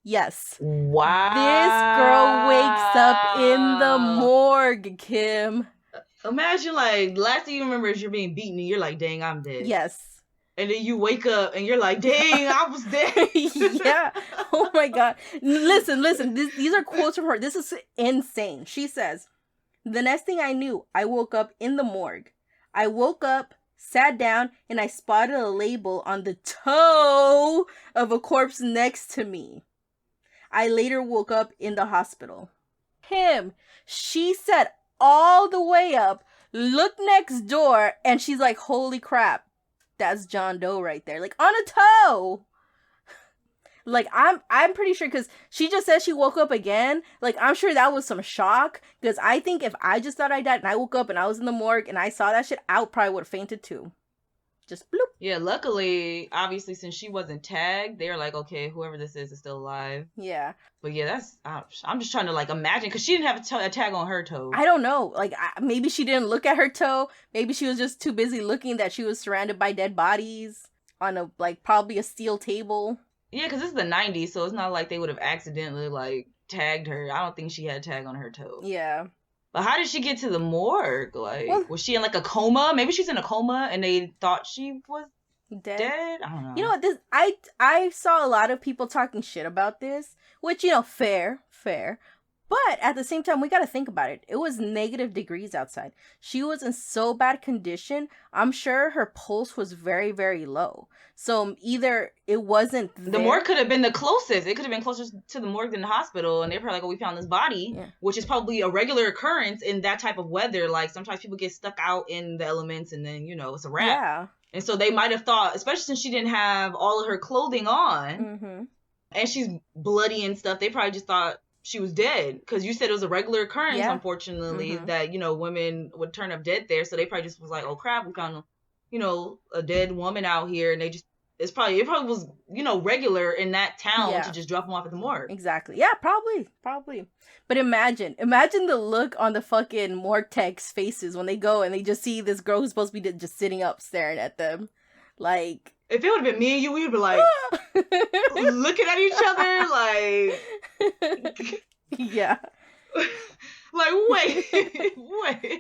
Yes. Wow. This girl wakes up in the morgue, Kim. Imagine, like, the last thing you remember is you're being beaten and you're like, dang, I'm dead. Yes. And then you wake up and you're like, dang, I was dead. Yeah. Oh my God. Listen. These are quotes from her. This is insane. She says, the next thing I knew, I woke up in the morgue. I woke up, sat down, and I spotted a label on the toe of a corpse next to me. I later woke up in the hospital. Kim, she sat all the way up, looked next door, and she's like, holy crap. That's John Doe right there. Like, on a toe. Like, I'm pretty sure, because she just said she woke up again. Like, I'm sure that was some shock. Because I think if I just thought I died and I woke up and I was in the morgue and I saw that shit, I probably would have fainted too. Just bloop. Yeah, luckily, obviously, since she wasn't tagged, they were like, okay, whoever this is still alive. Yeah. But yeah, that's, I'm just trying to, like, imagine, because she didn't have a tag on her toe. I don't know. Like, maybe she didn't look at her toe. Maybe she was just too busy looking that she was surrounded by dead bodies on a, like, probably a steel table. Yeah, because this is the 90s, so it's not like they would have accidentally, like, tagged her. I don't think she had a tag on her toe. Yeah. But how did she get to the morgue? Like, Well, was she in, like, a coma? Maybe she's in a coma and they thought she was dead? I don't know. You know what? This I saw a lot of people talking shit about this, which, you know, fair. But at the same time, we got to think about it. It was negative degrees outside. She was in so bad condition. I'm sure her pulse was very, very low. So either it wasn't there. The morgue could have been the closest. It could have been closer to the morgue than the hospital. And they're probably like, oh, we found this body, Yeah. which is probably a regular occurrence in that type of weather. Like, sometimes people get stuck out in the elements and then, you know, it's a wrap. Yeah. And so they might have thought, especially since she didn't have all of her clothing on, Mm-hmm. and she's bloody and stuff, they probably just thought she was dead. Because you said it was a regular occurrence, Yeah. unfortunately, Mhm. that, you know, women would turn up dead there. So they probably just was like, oh crap, we found, you know, a dead woman out here. And they just, it probably was, you know, regular in that town Yeah. to just drop them off at the morgue. Exactly. Yeah, probably. But imagine the look on the fucking morgue techs' faces when they go and they just see this girl who's supposed to be just sitting up staring at them. Like, If it would have been me and you, we would be like, looking at each other, like, yeah. like, wait.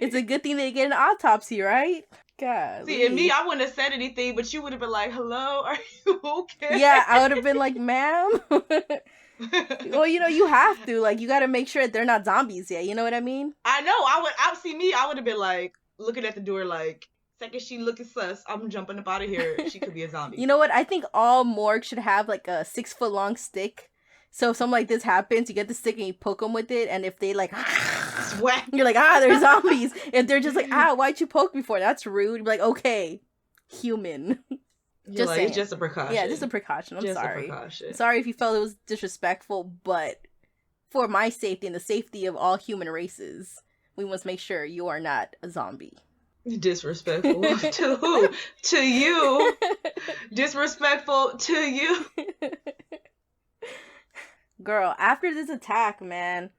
It's a good thing they get an autopsy, right? God. See, and me, I wouldn't have said anything, but you would have been like, hello, are you okay? Yeah, I would have been like, ma'am. Well, you know, you have to. Like, you got to make sure that they're not zombies yet. You know what I mean? I know. I would have been like, looking at the door like, second she looking sus, I'm jumping up out of here. She could be a zombie. You know what? I think all morgues should have like a 6-foot long stick. So if something like this happens, you get the stick and you poke them with it. And if they like, Sweat. you're like, they're zombies. If they're just like, why'd you poke me for? That's rude. You're like, okay, human. Just saying. it's just a precaution. Yeah, just a precaution. I'm Just sorry. a precaution. Sorry if you felt it was disrespectful, but for my safety and the safety of all human races, we must make sure you are not a zombie. Disrespectful to who? To you. Disrespectful to you. Girl, after this attack, man,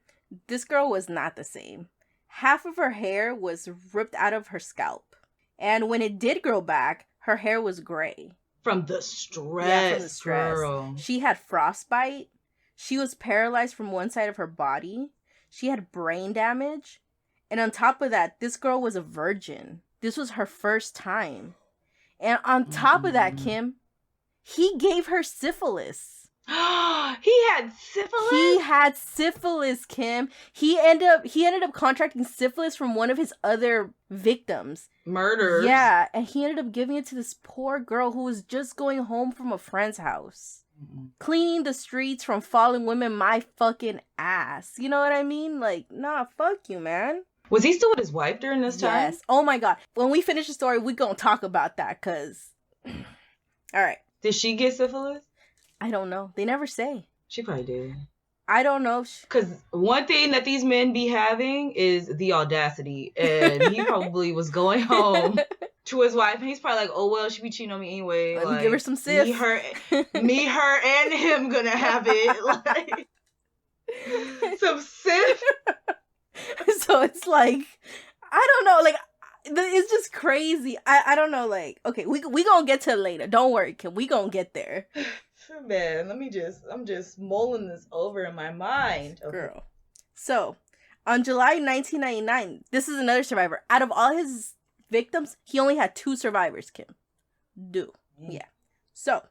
this girl was not the same. Half of her hair was ripped out of her scalp. And when it did grow back, her hair was gray. From the stress. Yeah, from the stress. Girl. She had frostbite. She was paralyzed from one side of her body. She had brain damage. And on top of that, this girl was a virgin. This was her first time. And on top of that, Kim, he gave her syphilis. He had syphilis? He had syphilis, Kim. He ended up contracting syphilis from one of his other victims. Murders. Yeah, and he ended up giving it to this poor girl who was just going home from a friend's house. Cleaning the streets from fallen women, my fucking ass. You know what I mean? Like, nah, fuck you, man. Was he still with his wife during this time? Yes. Oh my god. When we finish the story, we gonna talk about that, cause... Alright. Did she get syphilis? I don't know. They never say. She probably did. I don't know. Because one thing that these men be having is the audacity. And he probably was going home to his wife. And he's probably like, oh, well, she be cheating on me anyway. Let like, me give her some sis. Me, her, and him gonna have it. Like, some sis. So it's like, I don't know. Like, It's just crazy. I don't know, like, okay, we gonna get to it later. Don't worry, Kim. We gonna get there. Man, I'm just mulling this over in my mind. Okay. Girl. So, on July 1999, this is another survivor. Out of all his victims, he only had 2 survivors, Kim. Yeah. So,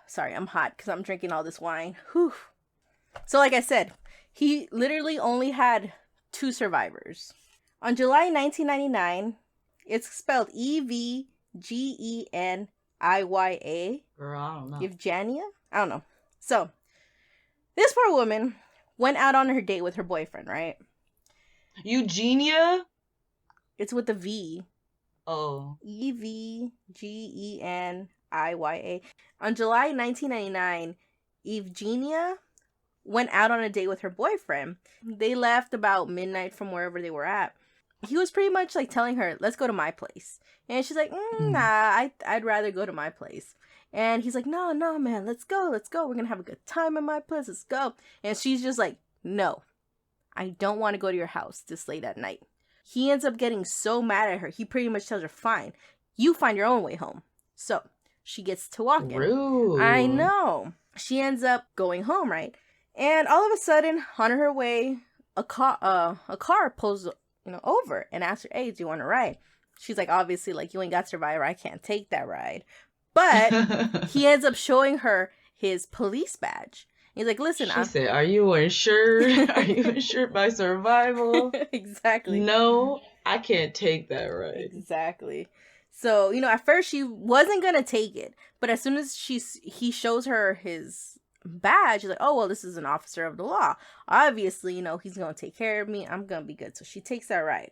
sorry, I'm hot because I'm drinking all this wine. Whew. So, like I said, he literally only had 2 survivors. On July 1999, it's spelled Evgenia. Girl, I don't know. Evgenia? I don't know. So, this poor woman went out on her date with her boyfriend, right? Eugenia? It's with a V. Oh. Evgenia. On July 1999, Evgenia went out on a date with her boyfriend. They left about midnight from wherever they were at. He was pretty much like telling her, let's go to my place. And she's like, nah, I'd rather go to my place. And he's like, no, man, let's go. We're going to have a good time at my place. Let's go. And she's just like, no, I don't want to go to your house this late at night. He ends up getting so mad at her. He pretty much tells her, fine, you find your own way home. So she gets to walking. Rude. I know. She ends up going home, right? And all of a sudden, on her way, a car pulls, over and asks her, hey, do you want to ride? She's like, obviously, like, you ain't got Survivor. I can't take that ride. But he ends up showing her his police badge. He's like, listen, she said, are you insured? Are you insured by survival? Exactly. No, I can't take that ride. Exactly. So, at first she wasn't going to take it. But as soon as he shows her his badge, she's like, oh, well, this is an officer of the law. Obviously, he's going to take care of me. I'm going to be good. So she takes that ride.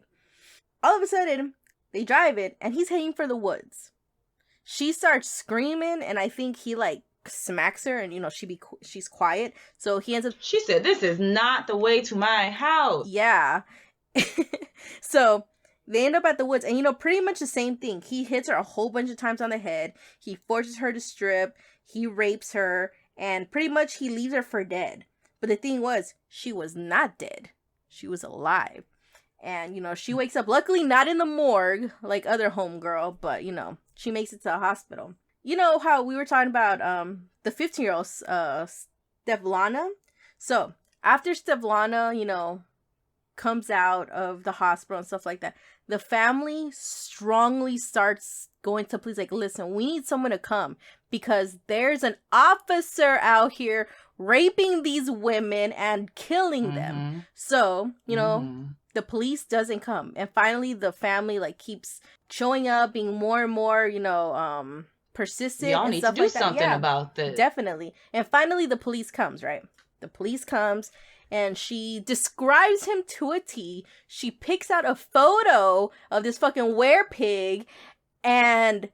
All of a sudden, they drive it, and he's heading for the woods. She starts screaming, and I think he, like, smacks her, and, she's quiet. So he ends up... She said, this is not the way to my house. Yeah. So they end up at the woods, and, pretty much the same thing. He hits her a whole bunch of times on the head. He forces her to strip. He rapes her. And pretty much he leaves her for dead. But the thing was, she was not dead. She was alive. And, she wakes up, luckily not in the morgue like other homegirl, but, she makes it to the hospital. You know how we were talking about the 15-year-old Stevlana? So, after Stevlana, comes out of the hospital and stuff like that, the family strongly starts going to police, like, listen, we need someone to come because there's an officer out here raping these women and killing them. So, the police doesn't come. And finally, the family, like, keeps showing up, being more and more, persistent. Y'all and need stuff to do like that. something Yeah, about this. Definitely. And finally, the police comes, right? The police comes, and she describes him to a T. She picks out a photo of this fucking werepig, and...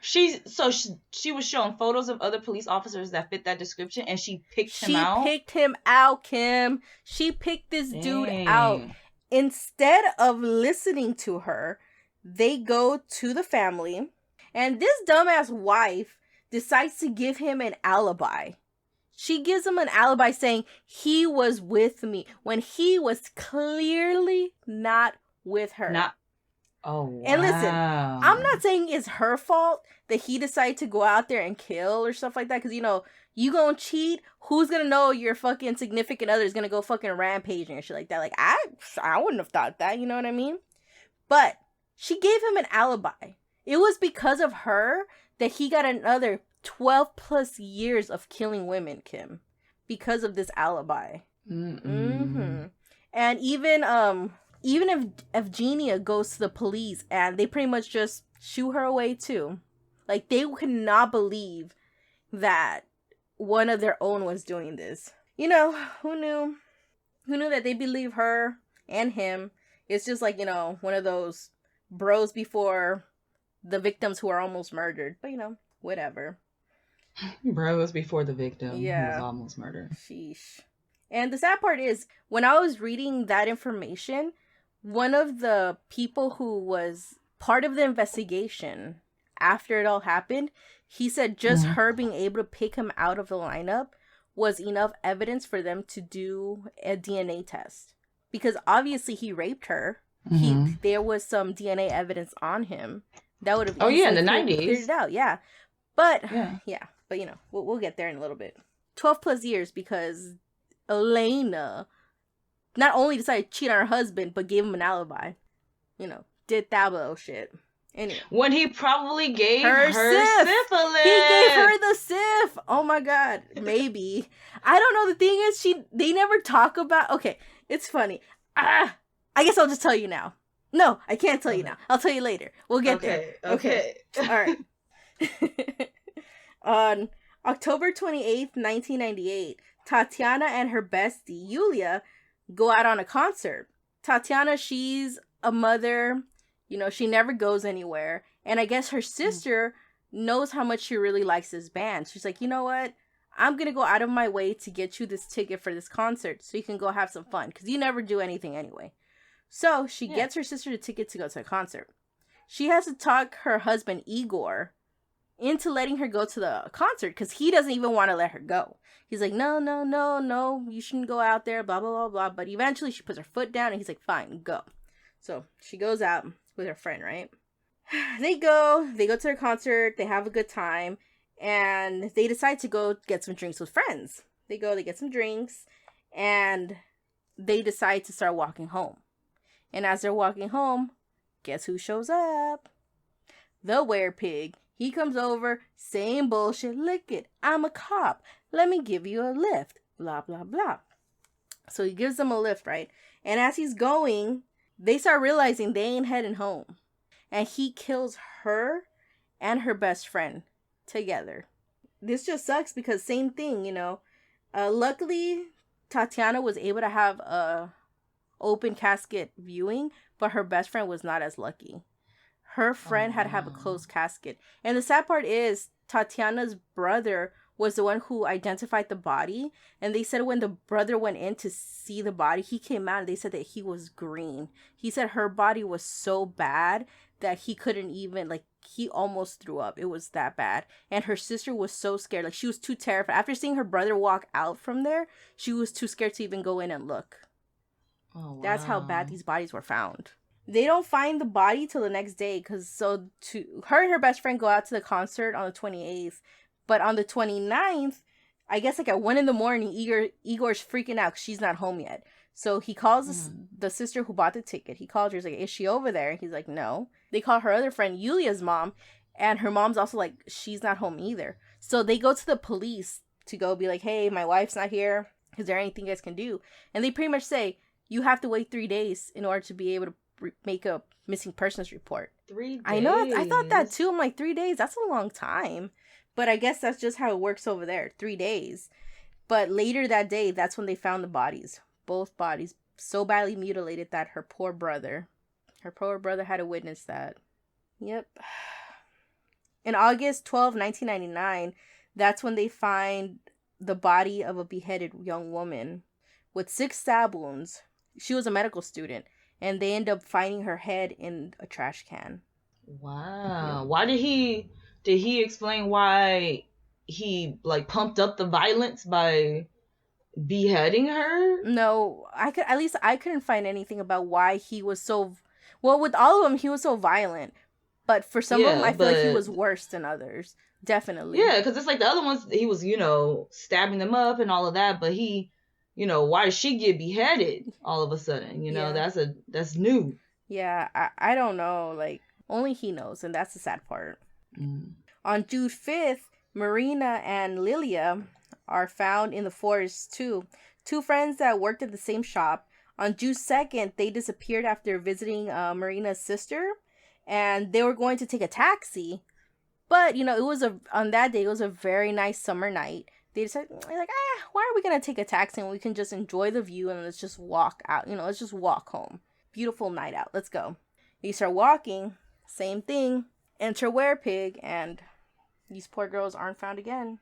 She was showing photos of other police officers that fit that description, and she picked him out? She picked him out, Kim. She picked this dude out. Instead of listening to her, they go to the family, and this dumbass wife decides to give him an alibi. She gives him an alibi saying he was with me when he was clearly not with her. Oh, wow. And listen, I'm not saying it's her fault that he decided to go out there and kill or stuff like that. Because, you gonna cheat, who's gonna know your fucking significant other is gonna go fucking rampaging and shit like that? Like, I wouldn't have thought that, you know what I mean? But she gave him an alibi. It was because of her that he got another 12 plus years of killing women, Kim. Because of this alibi. And even if Evgenia goes to the police and they pretty much just shoo her away too. Like, they could not believe that one of their own was doing this. Who knew? Who knew that they believe her and him? It's just like, one of those bros before the victims who are almost murdered. But, whatever. Bros before the victim who Yeah. was almost murdered. Sheesh. And the sad part is, when I was reading that information, one of the people who was part of the investigation after it all happened, he said just her being able to pick him out of the lineup was enough evidence for them to do a DNA test. Because obviously he raped her. there was some DNA evidence on him that would have Oh yeah, in the cleared 90s. it out. Yeah, but Yeah. but you know, we'll get there in a little bit. 12 plus years because Elena not only decided to cheat on her husband, but gave him an alibi. You know, did that little shit. Anyway. When he probably gave her syphilis. He gave her the syph. Oh my god. Maybe. I don't know. The thing is, they never talk about. Okay, it's funny. I guess I'll just tell you now. No, I can't tell you now. I'll tell you later. We'll get there. Okay. All right. On October 28th, 1998, Tatiana and her bestie, Yulia, go out on a concert. Tatiana, she's a mother. You know, she never goes anywhere. And I guess her sister knows how much she really likes this band. She's like, you know what? I'm going to go out of my way to get you this ticket for this concert so you can go have some fun. Because you never do anything anyway. So she gets her sister the ticket to go to a concert. She has to talk her husband, Igor, into letting her go to the concert because he doesn't even want to let her go. He's like, no, you shouldn't go out there, blah, blah, blah, blah. But eventually she puts her foot down and he's like, fine, go. So she goes out with her friend, right? They go to their concert, they have a good time, and they decide to go get some drinks with friends. They get some drinks, and they decide to start walking home. And as they're walking home, guess who shows up? The Werepig. He comes over, same bullshit, lick it, I'm a cop, let me give you a lift, blah, blah, blah. So he gives them a lift, right? And as he's going, they start realizing they ain't heading home. And he kills her and her best friend together. This just sucks because same thing, you know. Luckily, Tatiana was able to have a open casket viewing, but her best friend was not as lucky. Her friend had to have a closed casket. And the sad part is, Tatiana's brother was the one who identified the body. And they said when the brother went in to see the body, he came out and they said that he was green. He said her body was so bad that he couldn't even, like, he almost threw up. It was that bad. And her sister was so scared. Like, she was too terrified. After seeing her brother walk out from there, she was too scared to even go in and look. Oh, wow. That's how bad these bodies were found. They don't find the body till the next day because her and her best friend go out to the concert on the 28th. But on the 29th, I guess like at 1 a.m, Igor's freaking out because she's not home yet. So he calls the sister who bought the ticket. He calls her. He's like, is she over there? He's like, no. They call her other friend, Yulia's mom. And her mom's also like, she's not home either. So they go to the police to go be like, hey, my wife's not here. Is there anything you guys can do? And they pretty much say, you have to wait 3 days in order to be able to make a missing persons report. 3 days. I know. I thought that too. I'm like, 3 days? That's a long time. But I guess that's just how it works over there. 3 days. But later that day, that's when they found the bodies. Both bodies. So badly mutilated that her poor brother had to witness that. Yep. In August 12, 1999, that's when they find the body of a beheaded young woman with 6 stab wounds. She was a medical student. And they end up finding her head in a trash can. Wow. Why did he explain why he like pumped up the violence by beheading her? No, I couldn't find anything about why he was so, well, with all of them he was so violent. But for some of them I feel like he was worse than others. Definitely. Yeah, because it's like the other ones he was, stabbing them up and all of that, but he, why did she get beheaded all of a sudden? That's new. Yeah, I don't know. Like, only he knows, and that's the sad part. On June 5th, Marina and Lilia are found in the forest too. 2 friends that worked at the same shop. On June 2nd, they disappeared after visiting Marina's sister, and they were going to take a taxi. But, on that day, it was a very nice summer night. They decided, like, why are we going to take a taxi when we can just enjoy the view and let's just walk out, let's just walk home. Beautiful night out. Let's go. They start walking. Same thing. Enter Werepig, and these poor girls aren't found again.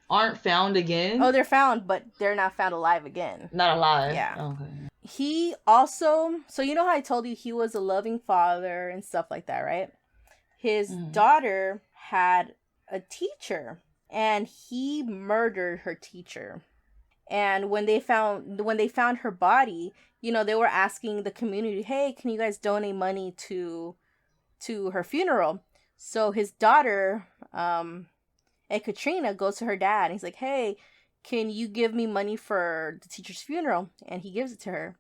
Aren't found again? Oh, they're found, but they're not found alive again. Not alive? Yeah. Okay. He also, so you know how I told you he was a loving father and stuff like that, right? His daughter had a teacher, and he murdered her teacher. And when they found her body, you know, they were asking the community, hey, can you guys donate money to her funeral? So his daughter, Katrina, goes to her dad, and he's like, hey, can you give me money for the teacher's funeral? And he gives it to her.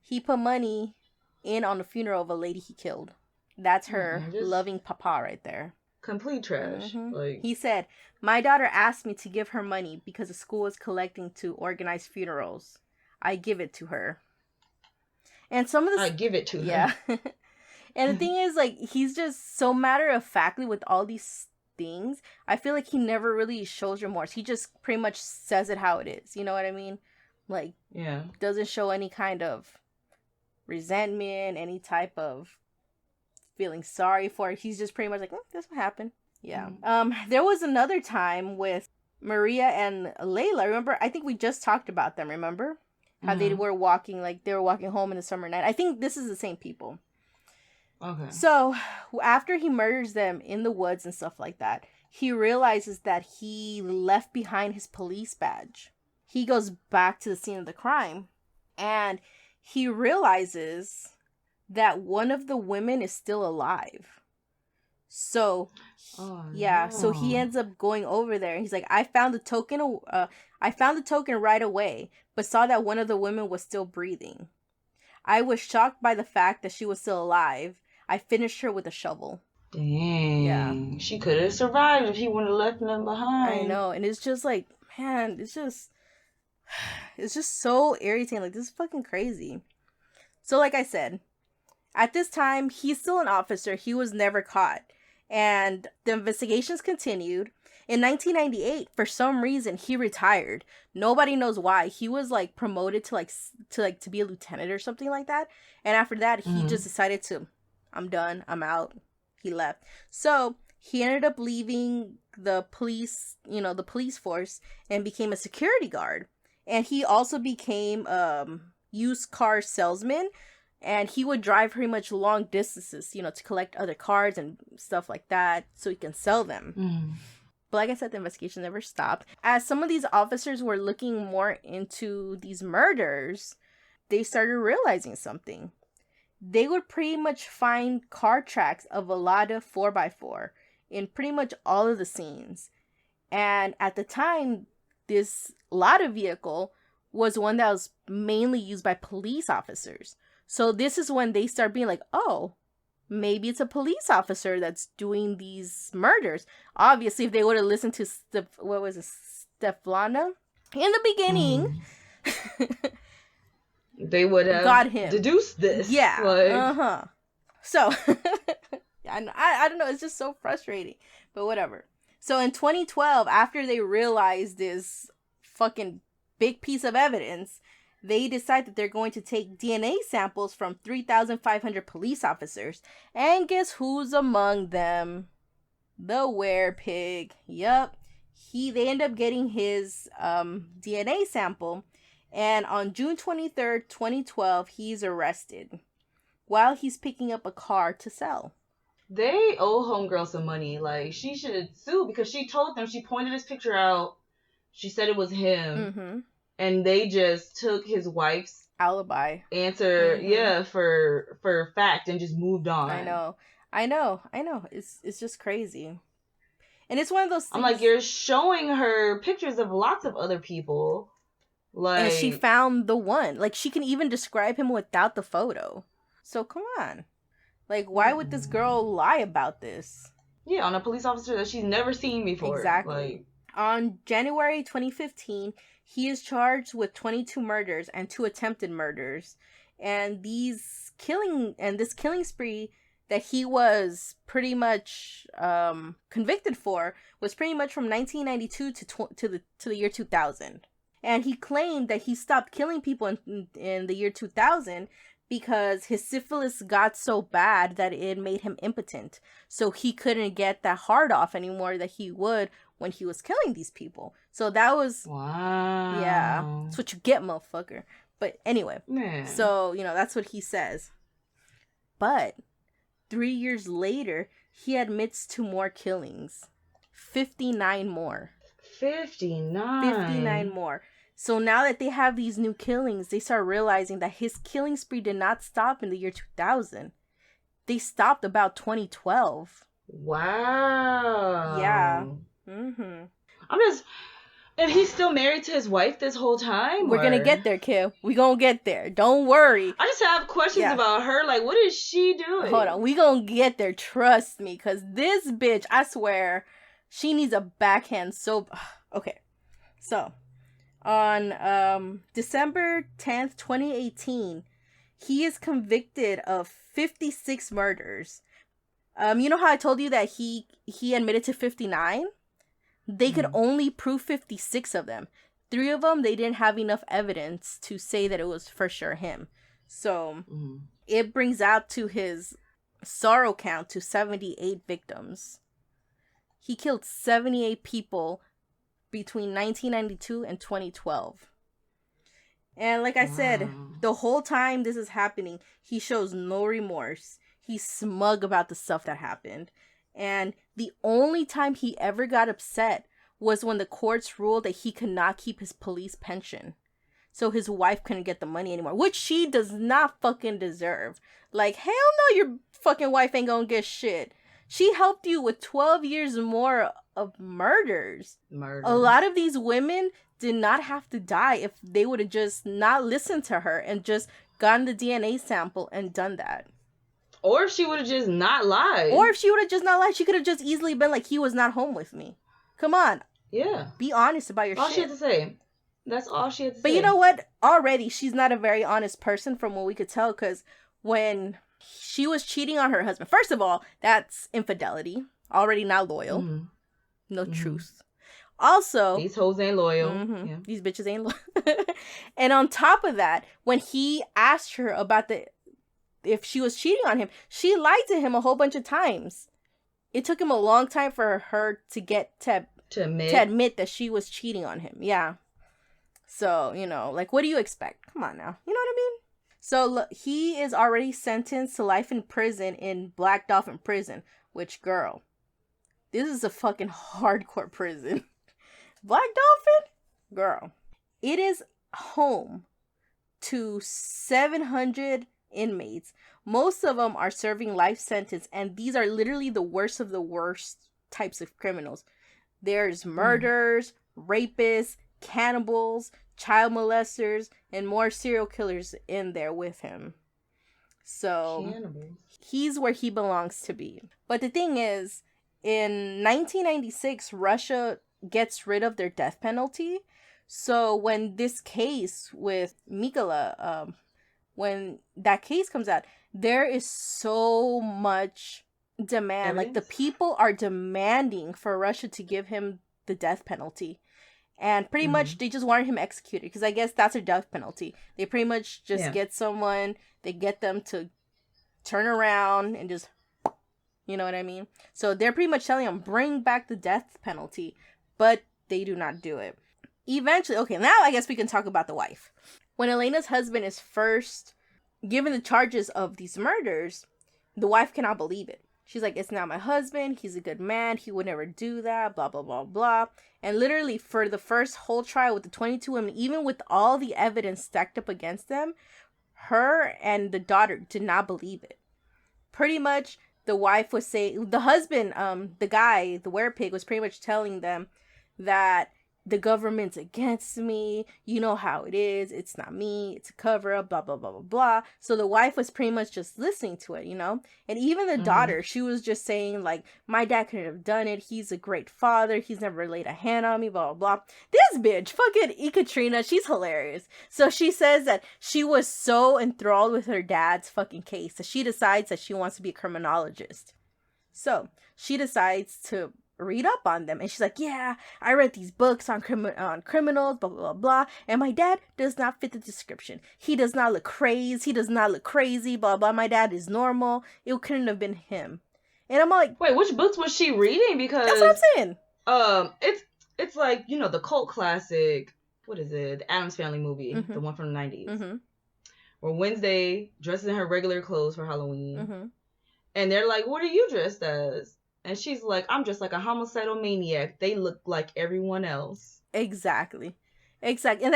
He put money in on the funeral of a lady he killed. That's her loving papa right there. Complete trash. Mm-hmm. Like, he said, my daughter asked me to give her money because the school is collecting to organize funerals. I give it to her. And some of the... I give it to her. Yeah. And the thing is, like, he's just so matter-of-factly with all these things. I feel like he never really shows remorse. He just pretty much says it how it is. You know what I mean? Like, yeah, doesn't show any kind of resentment, any type of feeling sorry for it. He's just pretty much like, that's what happened. Yeah. There was another time with Maria and Layla. Remember? I think we just talked about them. Remember how they were walking home in the summer night. I think this is the same people. Okay. So after he murders them in the woods and stuff like that, he realizes that he left behind his police badge. He goes back to the scene of the crime, and he realizes that one of the women is still alive. So, so he ends up going over there. He's like, I found the token right away, but saw that one of the women was still breathing. I was shocked by the fact that she was still alive. I finished her with a shovel. Dang. Yeah. She could have survived if he wouldn't have left them behind. I know, and it's just like, man, it's just so irritating. Like, this is fucking crazy. So, like I said, at this time, he's still an officer. He was never caught. And the investigations continued. In 1998, for some reason, he retired. Nobody knows why. He was, like, promoted to be a lieutenant or something like that. And after that, he just decided to, I'm done. I'm out. He left. So, he ended up leaving the police force and became a security guard. And he also became used car salesman. And he would drive pretty much long distances, to collect other cars and stuff like that so he can sell them. But like I said, the investigation never stopped. As some of these officers were looking more into these murders, they started realizing something. They would pretty much find car tracks of a Lada 4x4 in pretty much all of the scenes. And at the time, this Lada vehicle was one that was mainly used by police officers. So this is when they start being like, oh, maybe it's a police officer that's doing these murders. Obviously, if they would have listened to Steflana in the beginning, they would have got him. Deduced this. Yeah. So, I don't know. It's just so frustrating. But whatever. So in 2012, after they realized this fucking big piece of evidence, they decide that they're going to take DNA samples from 3,500 police officers. And guess who's among them? The Werepig. Yup. They end up getting his DNA sample. And on June 23rd, 2012, he's arrested while he's picking up a car to sell. They owe homegirl some money. Like, she should sue because she told them, she pointed his picture out. She said it was him. And they just took his wife's alibi answer, for fact, and just moved on. I know. It's just crazy. And it's one of those things. I'm like, you're showing her pictures of lots of other people. Like, and she found the one. Like, she can even describe him without the photo. So, come on. Like, why would this girl lie about this? Yeah, on a police officer that she's never seen before. Exactly. Like, on January 2015, he is charged with 22 murders and 2 attempted murders. And this killing spree that he was pretty much convicted for was pretty much from 1992 to the year 2000. And he claimed that he stopped killing people in the year 2000 because his syphilis got so bad that it made him impotent. So he couldn't get that hard off anymore that he would when he was killing these people. So that was... Wow. Yeah. That's what you get, motherfucker. But anyway. Man. So, that's what he says. But 3 years later, he admits to more killings. 59 more. 59 more. So now that they have these new killings, they start realizing that his killing spree did not stop in the year 2000. They stopped about 2012. Wow. Yeah. Mm-hmm. I'm just... And he's still married to his wife this whole time? We're gonna get there, Kim. We gonna get there. Don't worry. I just have questions about her. Like, what is she doing? Hold on. We gonna get there. Trust me. Because this bitch, I swear, she needs a backhand so... Okay. So, on December 10th, 2018, he is convicted of 56 murders. You know how I told you that he admitted to 59? They could only prove 56 of them. 3 of them, they didn't have enough evidence to say that it was for sure him. So, it brings out to his sorrow count to 78 victims. He killed 78 people between 1992 and 2012. And like I said, the whole time this is happening, he shows no remorse. He's smug about the stuff that happened. And the only time he ever got upset was when the courts ruled that he could not keep his police pension. So his wife couldn't get the money anymore, which she does not fucking deserve. Like, hell no, your fucking wife ain't gonna get shit. She helped you with 12 years more of murders. A lot of these women did not have to die if they would have just not listened to her and just gotten the DNA sample and done that. Or if she would have just not lied. She could have just easily been like, he was not home with me. Come on. Yeah. Be honest about your shit. All she had to say. That's all she had to say. But you know what? Already, she's not a very honest person from what we could tell, because when she was cheating on her husband, first of all, that's infidelity. Already not loyal. Mm-hmm. No truth. Also, these hoes ain't loyal. Mm-hmm, yeah. These bitches ain't loyal. And on top of that, when he asked her about if she was cheating on him, she lied to him a whole bunch of times. It took him a long time for her to admit that she was cheating on him. Yeah. So, like, what do you expect? Come on now. You know what I mean? So, look, he is already sentenced to life in prison in Black Dolphin Prison, which, girl, this is a fucking hardcore prison. Black Dolphin? Girl. It is home to 700 inmates. Most of them are serving life sentence, and these are literally the worst of the worst types of criminals. There's murderers, rapists, cannibals, child molesters, and more serial killers in there with him. So he's where he belongs to be. But the thing is, in 1996, Russia gets rid of their death penalty. So when this case with Mikola, when that case comes out, there is so much demand. Like, the people are demanding for Russia to give him the death penalty. And pretty much they just wanted him executed, because I guess that's their death penalty. They pretty much just get someone, they get them to turn around and just, you know what I mean? So they're pretty much telling him, bring back the death penalty, but they do not do it. Eventually, okay, now I guess we can talk about the wife. When Elena's husband is first given the charges of these murders, the wife cannot believe it. She's like, it's not my husband. He's a good man. He would never do that, blah, blah, blah, blah. And literally for the first whole trial with the 22 women, even with all the evidence stacked up against them, her and the daughter did not believe it. Pretty much the wife was saying, the husband, the guy, the Werepig, was pretty much telling them that the government's against me. You know how it is. It's not me. It's a cover up, blah, blah, blah, blah, blah. So the wife was pretty much just listening to it, And even the daughter, she was just saying, like, my dad couldn't have done it. He's a great father. He's never laid a hand on me, blah, blah, blah. This bitch, fucking Ekaterina, she's hilarious. So she says that she was so enthralled with her dad's fucking case that she decides that she wants to be a criminologist. So she decides to read up on them, and she's like, yeah, I read these books on criminals, blah, blah, blah, blah, and my dad does not fit the description. He does not look crazy, blah, blah. My dad is normal. It couldn't have been him. And I'm like, wait, which books was she reading? Because that's what I'm saying. It's like, the cult classic, what is it, the Addams Family movie, the one from the 90s, where Wednesday dresses in her regular clothes for Halloween, and they're like, what are you dressed as? And she's like, I'm just like a homicidal maniac. They look like everyone else. Exactly. Exactly. And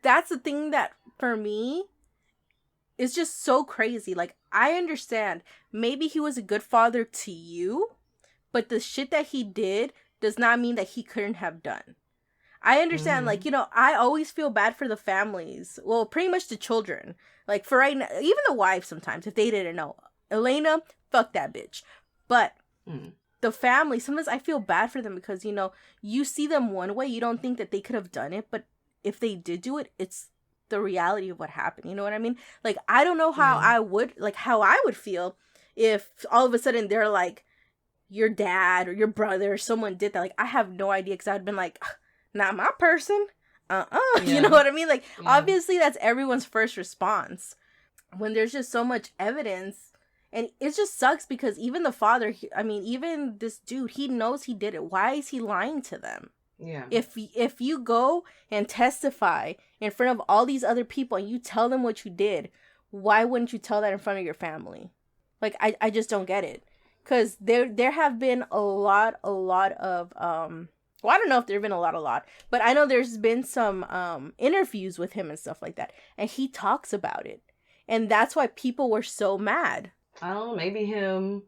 that's the thing that, for me, is just so crazy. Like, I understand. Maybe he was a good father to you, but the shit that he did does not mean that he couldn't have done. I understand, like, I always feel bad for the families. Well, pretty much the children. Like, for right now, even the wife sometimes, if they didn't know. Elena, fuck that bitch. But the family, sometimes I feel bad for them because, you see them one way, you don't think that they could have done it, but if they did do it, it's the reality of what happened. You know what I mean? Like, I don't know how I would feel if all of a sudden they're like, your dad or your brother or someone did that. Like, I have no idea, because I'd been like, not my person. You know what I mean? Like, obviously that's everyone's first response when there's just so much evidence. And it just sucks because even the father, even this dude, he knows he did it. Why is he lying to them? Yeah. If you go and testify in front of all these other people and you tell them what you did, why wouldn't you tell that in front of your family? Like, I just don't get it. Because there have been a lot of, well, I don't know if there have been a lot, but I know there's been some interviews with him and stuff like that. And he talks about it. And that's why people were so mad. I don't know, maybe him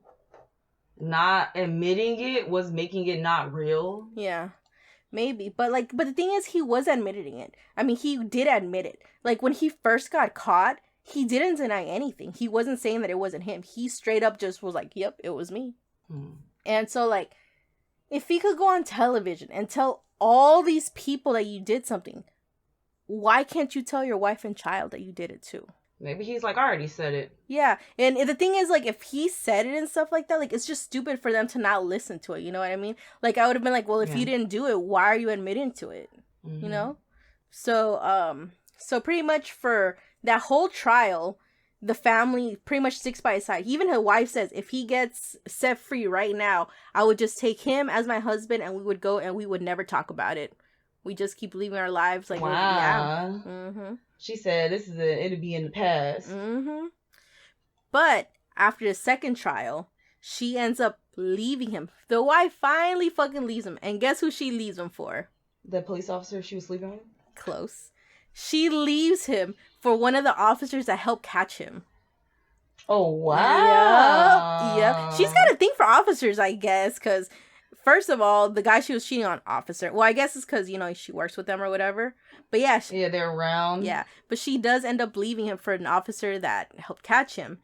not admitting it was making it not real. Yeah, maybe. But the thing is, he was admitting it. I mean, he did admit it. Like, when he first got caught, he didn't deny anything. He wasn't saying that it wasn't him. He straight up just was like, yep, it was me. And so, like, if he could go on television and tell all these people that you did something, why can't you tell your wife and child that you did it too? Maybe he's like, I already said it. Yeah, and the thing is, like, if he said it and stuff like that, like, it's just stupid for them to not listen to it, you know what I mean? Like, I would have been like, well, if you didn't do it, why are you admitting to it? You know? So pretty much for that whole trial, the family pretty much sticks by his side. Even his wife says, if he gets set free right now, I would just take him as my husband and we would go and we would never talk about it. We just keep living our lives like, wow. She said, it'll be in the past. But after the second trial, she ends up leaving him. The wife finally fucking leaves him. And guess who she leaves him for? The police officer she was sleeping with? Close. She leaves him for one of the officers that helped catch him. Oh, wow. Yep. She's got a thing for officers, I guess, because first of all, the guy she was cheating on, officer. Well, I guess it's because, she works with them or whatever. But yeah. Yeah, they're around. Yeah. But she does end up leaving him for an officer that helped catch him.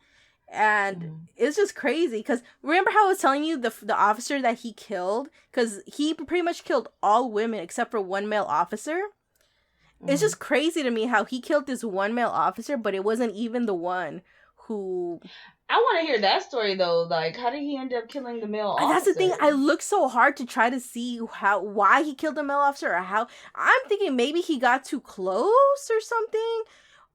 And it's just crazy because remember how I was telling you the officer that he killed? Because he pretty much killed all women except for one male officer. It's just crazy to me how he killed this one male officer, but it wasn't even the one who... I want to hear that story, though. Like, how did he end up killing the male officer? That's the thing. I looked so hard to try to see why he killed the male officer or how... I'm thinking maybe he got too close or something.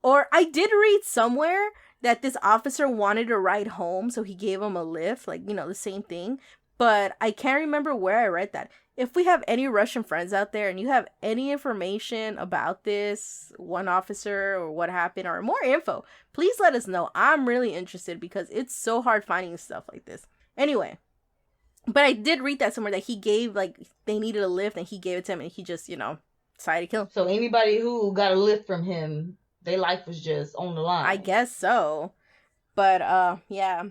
Or I did read somewhere that this officer wanted to ride home, so he gave him a lift. Like, the same thing. But I can't remember where I read that. If we have any Russian friends out there and you have any information about this one officer or what happened or more info, please let us know. I'm really interested because it's so hard finding stuff like this. Anyway, but I did read that somewhere that he gave, like, they needed a lift and he gave it to him and he just, decided to kill him. So anybody who got a lift from him, their life was just on the line. I guess so. But, yeah.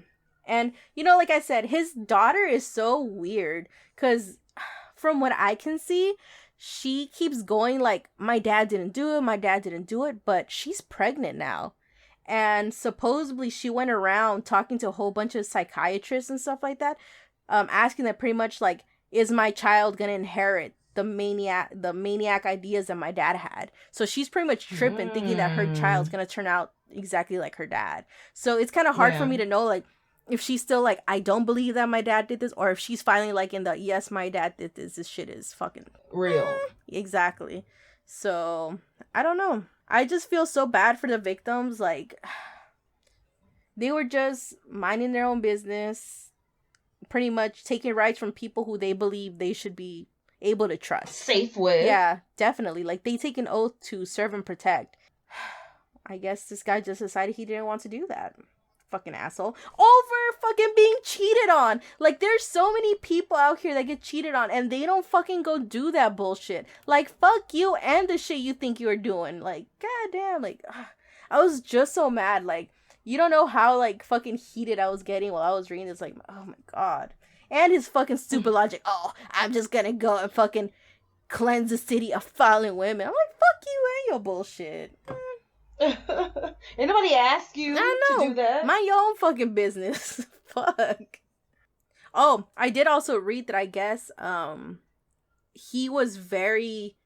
And, like I said, his daughter is so weird because... From what I can see, she keeps going like, my dad didn't do it, but she's pregnant now. And supposedly she went around talking to a whole bunch of psychiatrists and stuff like that, asking them pretty much like, is my child going to inherit the maniac ideas that my dad had? So she's pretty much tripping, thinking that her child's going to turn out exactly like her dad. So it's kind of hard for me to know, like, if she's still like, I don't believe that my dad did this, or if she's finally like in the, yes, my dad did this shit is fucking real. Exactly. So, I don't know. I just feel so bad for the victims. Like, they were just minding their own business, pretty much taking rights from people who they believe they should be able to trust. Safe with. Yeah, definitely. Like, they take an oath to serve and protect. I guess this guy just decided he didn't want to do that. Fucking asshole. Over fucking being cheated on. Like, there's so many people out here that get cheated on and they don't fucking go do that bullshit. Like, fuck you and the shit you think you're doing. Like, goddamn, like, I was just so mad. Like, you don't know how, like, fucking heated I was getting while I was reading this. Like, oh my god. And his fucking stupid logic. Oh, I'm just gonna go and fucking cleanse the city of fallen women. I'm like, fuck you and your bullshit. Ain't nobody ask you to do that. Mind your own fucking business. Fuck. Oh, I did also read that I guess he was very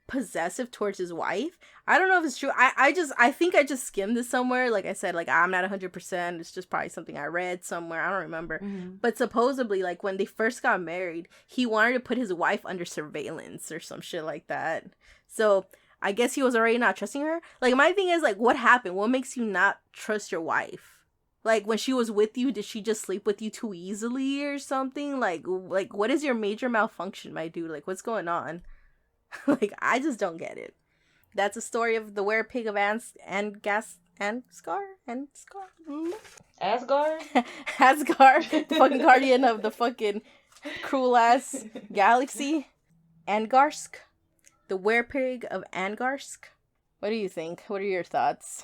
possessive towards his wife. I don't know if it's true. I think I just skimmed this somewhere. Like I said, like I'm not 100%. It's just probably something I read somewhere. I don't remember. Mm-hmm. But supposedly, like when they first got married, he wanted to put his wife under surveillance or some shit like that. So I guess he was already not trusting her. Like, my thing is, like, what happened? What makes you not trust your wife? Like, when she was with you, did she just sleep with you too easily or something? Like what is your major malfunction, my dude? Like, what's going on? Like, I just don't get it. That's a story of the Werepig of Asgard? Asgard, the fucking guardian of the fucking cruel-ass galaxy. Angarsk. The Werepig of Angarsk. What do you think? What are your thoughts?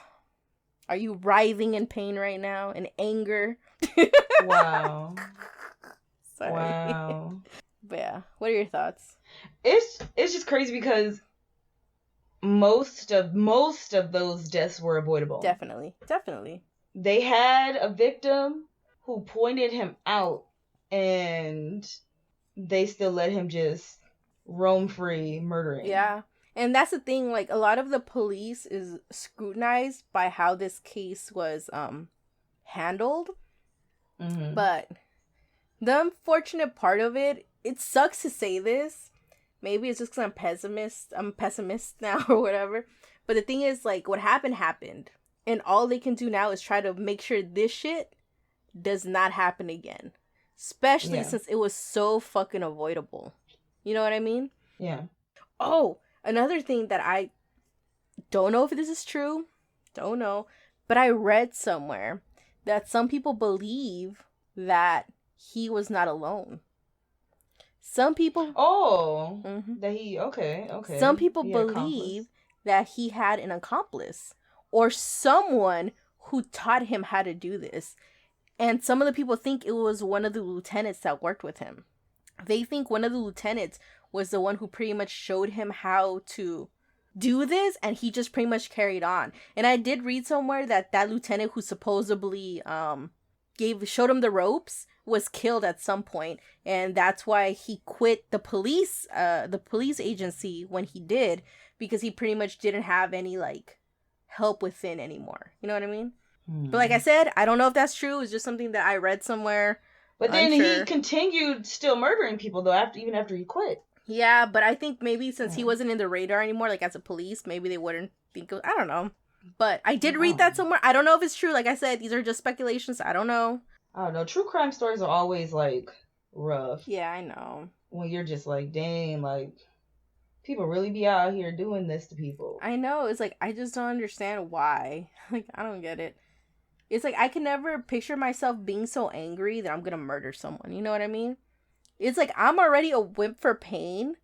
Are you writhing in pain right now? In anger? Wow. Sorry. Wow. But yeah, what are your thoughts? It's just crazy because most of those deaths were avoidable. Definitely. They had a victim who pointed him out and they still let him just roam free murdering. Yeah. And that's the thing, like, a lot of the police is scrutinized by how this case was handled. Mm-hmm. But the unfortunate part of it sucks to say this. Maybe it's just because I'm pessimist now or whatever. But the thing is, like, what happened. And all they can do now is try to make sure this shit does not happen again. Especially since it was so fucking avoidable. You know what I mean? Yeah. Oh, another thing that I don't know if this is true. Don't know. But I read somewhere that some people believe that he was not alone. Some people... Oh. Mm-hmm. That he... Okay. Some people believe that he had an accomplice. Or someone who taught him how to do this. And some of the people think it was one of the lieutenants that worked with him. They think one of the lieutenants was the one who pretty much showed him how to do this, and he just pretty much carried on. And I did read somewhere that lieutenant who supposedly showed him the ropes was killed at some point, and that's why he quit the police agency when he did, because he pretty much didn't have any like help within anymore. You know what I mean? But like I said, I don't know if that's true. It's just something that I read somewhere. But then he continued still murdering people though, even after he quit. Yeah, but I think maybe since he wasn't in the radar anymore, like as a police, maybe they wouldn't think I don't know. But I did read that somewhere. I don't know if it's true. Like I said, these are just speculations. I don't know. I don't know. True crime stories are always like rough. Yeah, I know. When you're just like, dang, like people really be out here doing this to people. I know. It's like I just don't understand why. Like I don't get it. It's like I can never picture myself being so angry that I'm gonna murder someone. You know what I mean? It's like I'm already a wimp for pain.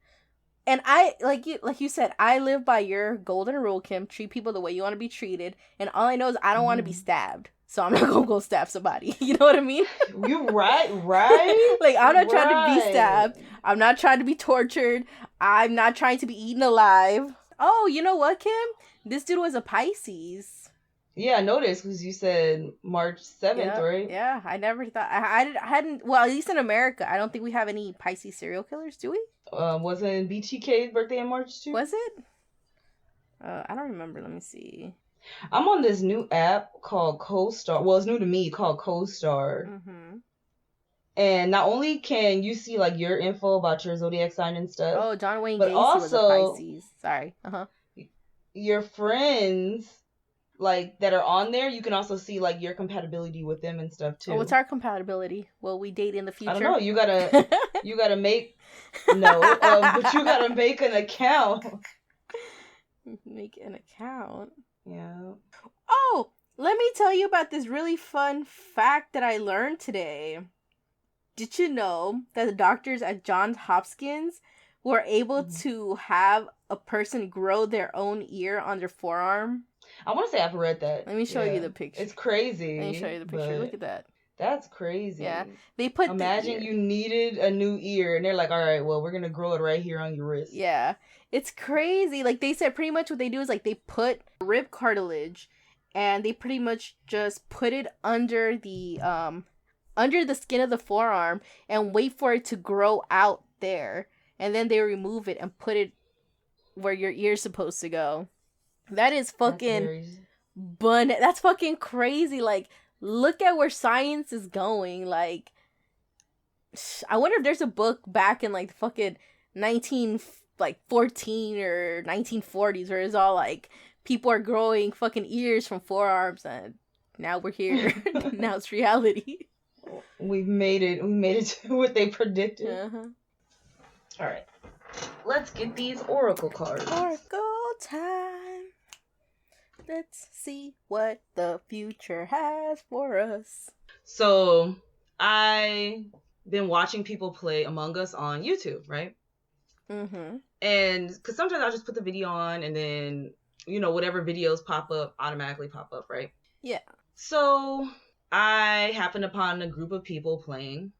And I, like you said, I live by your golden rule, Kim. Treat people the way you want to be treated. And all I know is I don't want to be stabbed. So I'm not going to go stab somebody. You know what I mean? You right? Like, I'm not trying to be stabbed. I'm not trying to be tortured. I'm not trying to be eaten alive. Oh, you know what, Kim? This dude was a Pisces. Yeah, I noticed because you said March 7th, right? Yeah, I never thought. I hadn't, well, at least in America, I don't think we have any Pisces serial killers, do we? Wasn't BTK's birthday in March too? Was it? I don't remember. Let me see. I'm on this new app called CoStar. Well, it's new to me, called CoStar. Mm-hmm. And not only can you see like your info about your zodiac sign and stuff. Oh, John Wayne Gacy was a Pisces. Sorry. Your friends, like that are on there, you can also see like your compatibility with them and stuff too. Oh, what's our compatibility? Will we date in the future? I don't know. You gotta make but you gotta make an account. Make an account. Yeah. Oh, Let me tell you about this really fun fact that I learned today. Did you know that the doctors at Johns Hopkins were able to have a person grow their own ear on their forearm? I want to say I've read that. Let me show you the picture. It's crazy. Let me show you the picture. Look at that. That's crazy. Yeah. They put Imagine you needed a new ear and they're like, all right, well, we're going to grow it right here on your wrist. Yeah. It's crazy. Like, they said pretty much what they do is, like, they put rib cartilage and they pretty much just put it under the skin of the forearm and wait for it to grow out there. And then they remove it and put it where your ear's supposed to go. That is fucking... That's fucking crazy. Like, look at where science is going. Like, I wonder if there's a book back in, like, fucking 1914 or 1940s where it's all, like, people are growing fucking ears from forearms and now we're here. Now it's reality. We've made it. We made it to what they predicted. Uh-huh. All right. Let's get these oracle cards. Oracle time. Let's see what the future has for us. So, I've been watching people play Among Us on YouTube, right? Mm-hmm. And, because sometimes I'll just put the video on and then, you know, whatever videos pop up, automatically pop up, right? Yeah. So, I happened upon a group of people playing.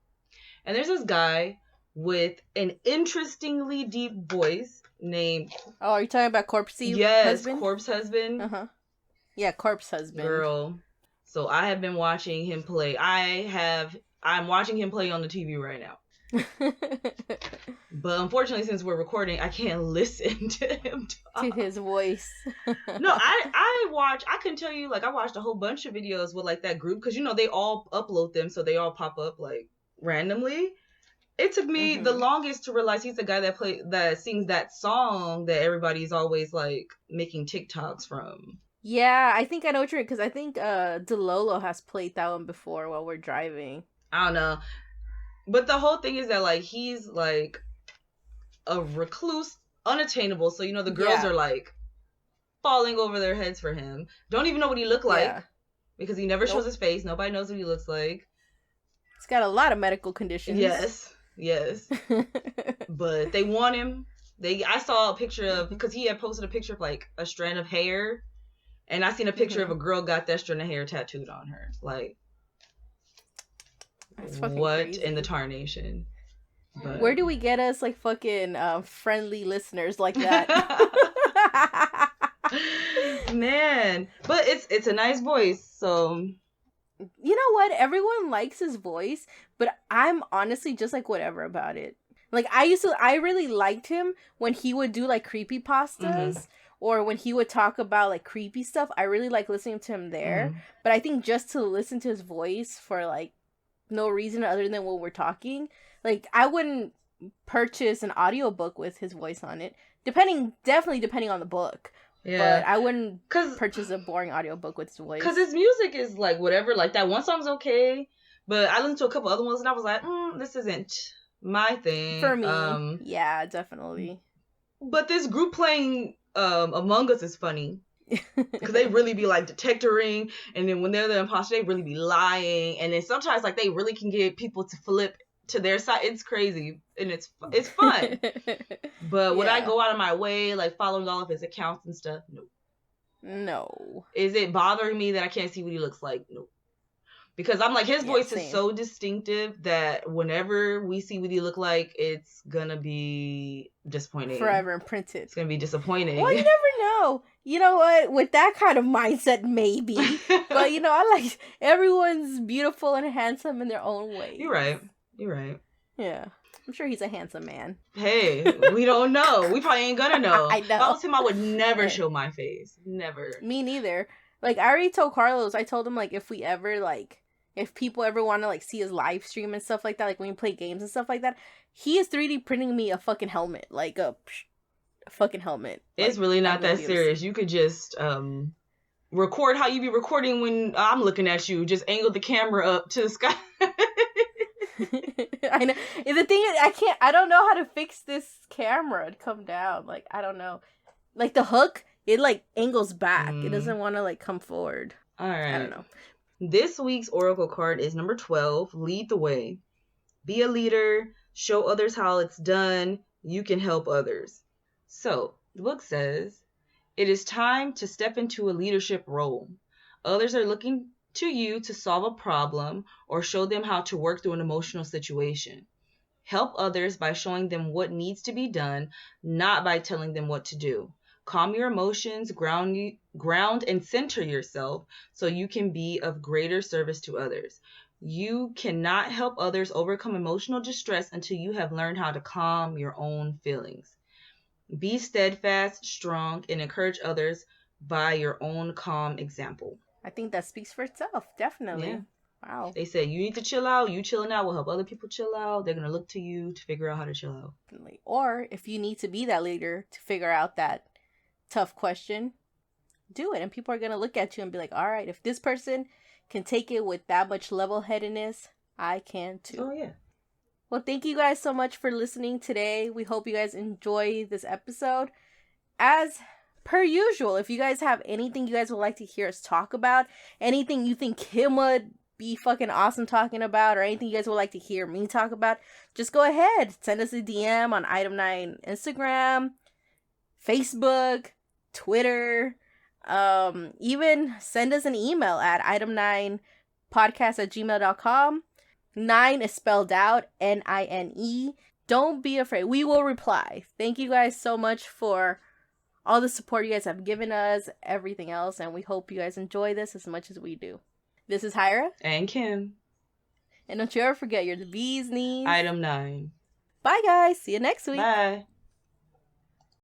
And there's this guy with an interestingly deep voice named... Oh, are you talking about Corpsey Husband? Yes, Corpse Husband. Uh-huh. Yeah, Corpse Husband. Girl. So I have been watching him play. I'm watching him play on the TV right now. But unfortunately, since we're recording, I can't listen to him talk. To his voice. No, I can tell you, like, I watched a whole bunch of videos with, like, that group. Because, you know, they all upload them, so they all pop up, like, randomly. It took me the longest to realize he's the guy that sings that song that everybody's always, like, making TikToks from. Yeah, I think I know what you're... Because I think Delolo has played that one before while we're driving. I don't know. But the whole thing is that, like, he's, like, a recluse, unattainable. So, you know, the girls are, like, falling over their heads for him. Don't even know what he looked like. Because he never shows his face. Nobody knows what he looks like. He's got a lot of medical conditions. Yes. But they want him. I saw a picture of... Because he had posted a picture of, like, a strand of hair. And I seen a picture of a girl got that strand of hair tattooed on her. Like... What crazy. in the tarnation? But... Where do we get us like fucking friendly listeners like that? Man, but it's a nice voice, so you know what? Everyone likes his voice, but I'm honestly just like whatever about it. Like I really liked him when he would do like creepypastas or when he would talk about like creepy stuff. I really like listening to him there, but I think just to listen to his voice for like no reason other than when we're talking, like I wouldn't purchase an audiobook with his voice on it, definitely depending on the book. But I wouldn't purchase a boring audiobook with his voice, because his music is like whatever. Like that one song's okay, but I listened to a couple other ones and I was like, this isn't my thing for me. Yeah, definitely. But this group playing Among Us is funny. Because they really be like detectoring, and then when they're the imposter, they really be lying, and then sometimes like they really can get people to flip to their side. It's crazy and it's fun. But would I go out of my way like following all of his accounts and stuff? No. Is it bothering me that I can't see what he looks like? No. Because I'm like, his voice is so distinctive that whenever we see what he look like, it's gonna be disappointing. Forever imprinted. It's gonna be disappointing. Well, you never know. You know what? With that kind of mindset, maybe. But, you know, I like everyone's beautiful and handsome in their own way. You're right. Yeah. I'm sure he's a handsome man. Hey, we don't know. We probably ain't gonna know. I know. If I was him, I would never show my face. Never. Me neither. Like, I already told Carlos, I told him, like, if people ever want to, like, see his live stream and stuff like that, like, when you play games and stuff like that, he is 3D printing me a fucking helmet. Like, a fucking helmet. It's really not that serious. You could just, record how you be recording when I'm looking at you. Just angle the camera up to the sky. I know. And the thing is, I don't know how to fix this camera to come down. Like, I don't know. Like, the hook, it, like, angles back. It doesn't want to, like, come forward. All right. I don't know. This week's oracle card is number 12, lead the way. Be a leader, show others how it's done, you can help others. So, the book says, it is time to step into a leadership role. Others are looking to you to solve a problem or show them how to work through an emotional situation. Help others by showing them what needs to be done, not by telling them what to do. Calm your emotions, ground and center yourself so you can be of greater service to others. You cannot help others overcome emotional distress until you have learned how to calm your own feelings. Be steadfast, strong, and encourage others by your own calm example. I think that speaks for itself. Definitely. Yeah. Wow. They say you need to chill out. You chilling out will help other people chill out. They're going to look to you to figure out how to chill out. Definitely. Or if you need to be that leader to figure out that tough question, do it. And people are going to look at you and be like, all right, if this person can take it with that much level-headedness, I can too. Oh, yeah. Well, thank you guys so much for listening today. We hope you guys enjoy this episode. As per usual, if you guys have anything you guys would like to hear us talk about, anything you think Kim would be fucking awesome talking about, or anything you guys would like to hear me talk about, just go ahead. Send us a DM on Item 9 Instagram, Facebook, Twitter. Even send us an email at item9podcast@gmail.com. 9 is spelled out, N-I-N-E. Don't be afraid. We will reply. Thank you guys so much for all the support you guys have given us, everything else, and we hope you guys enjoy this as much as we do. This is Hyra. And Kim. And don't you ever forget, you're the bee's knees. Item 9. Bye, guys. See you next week. Bye.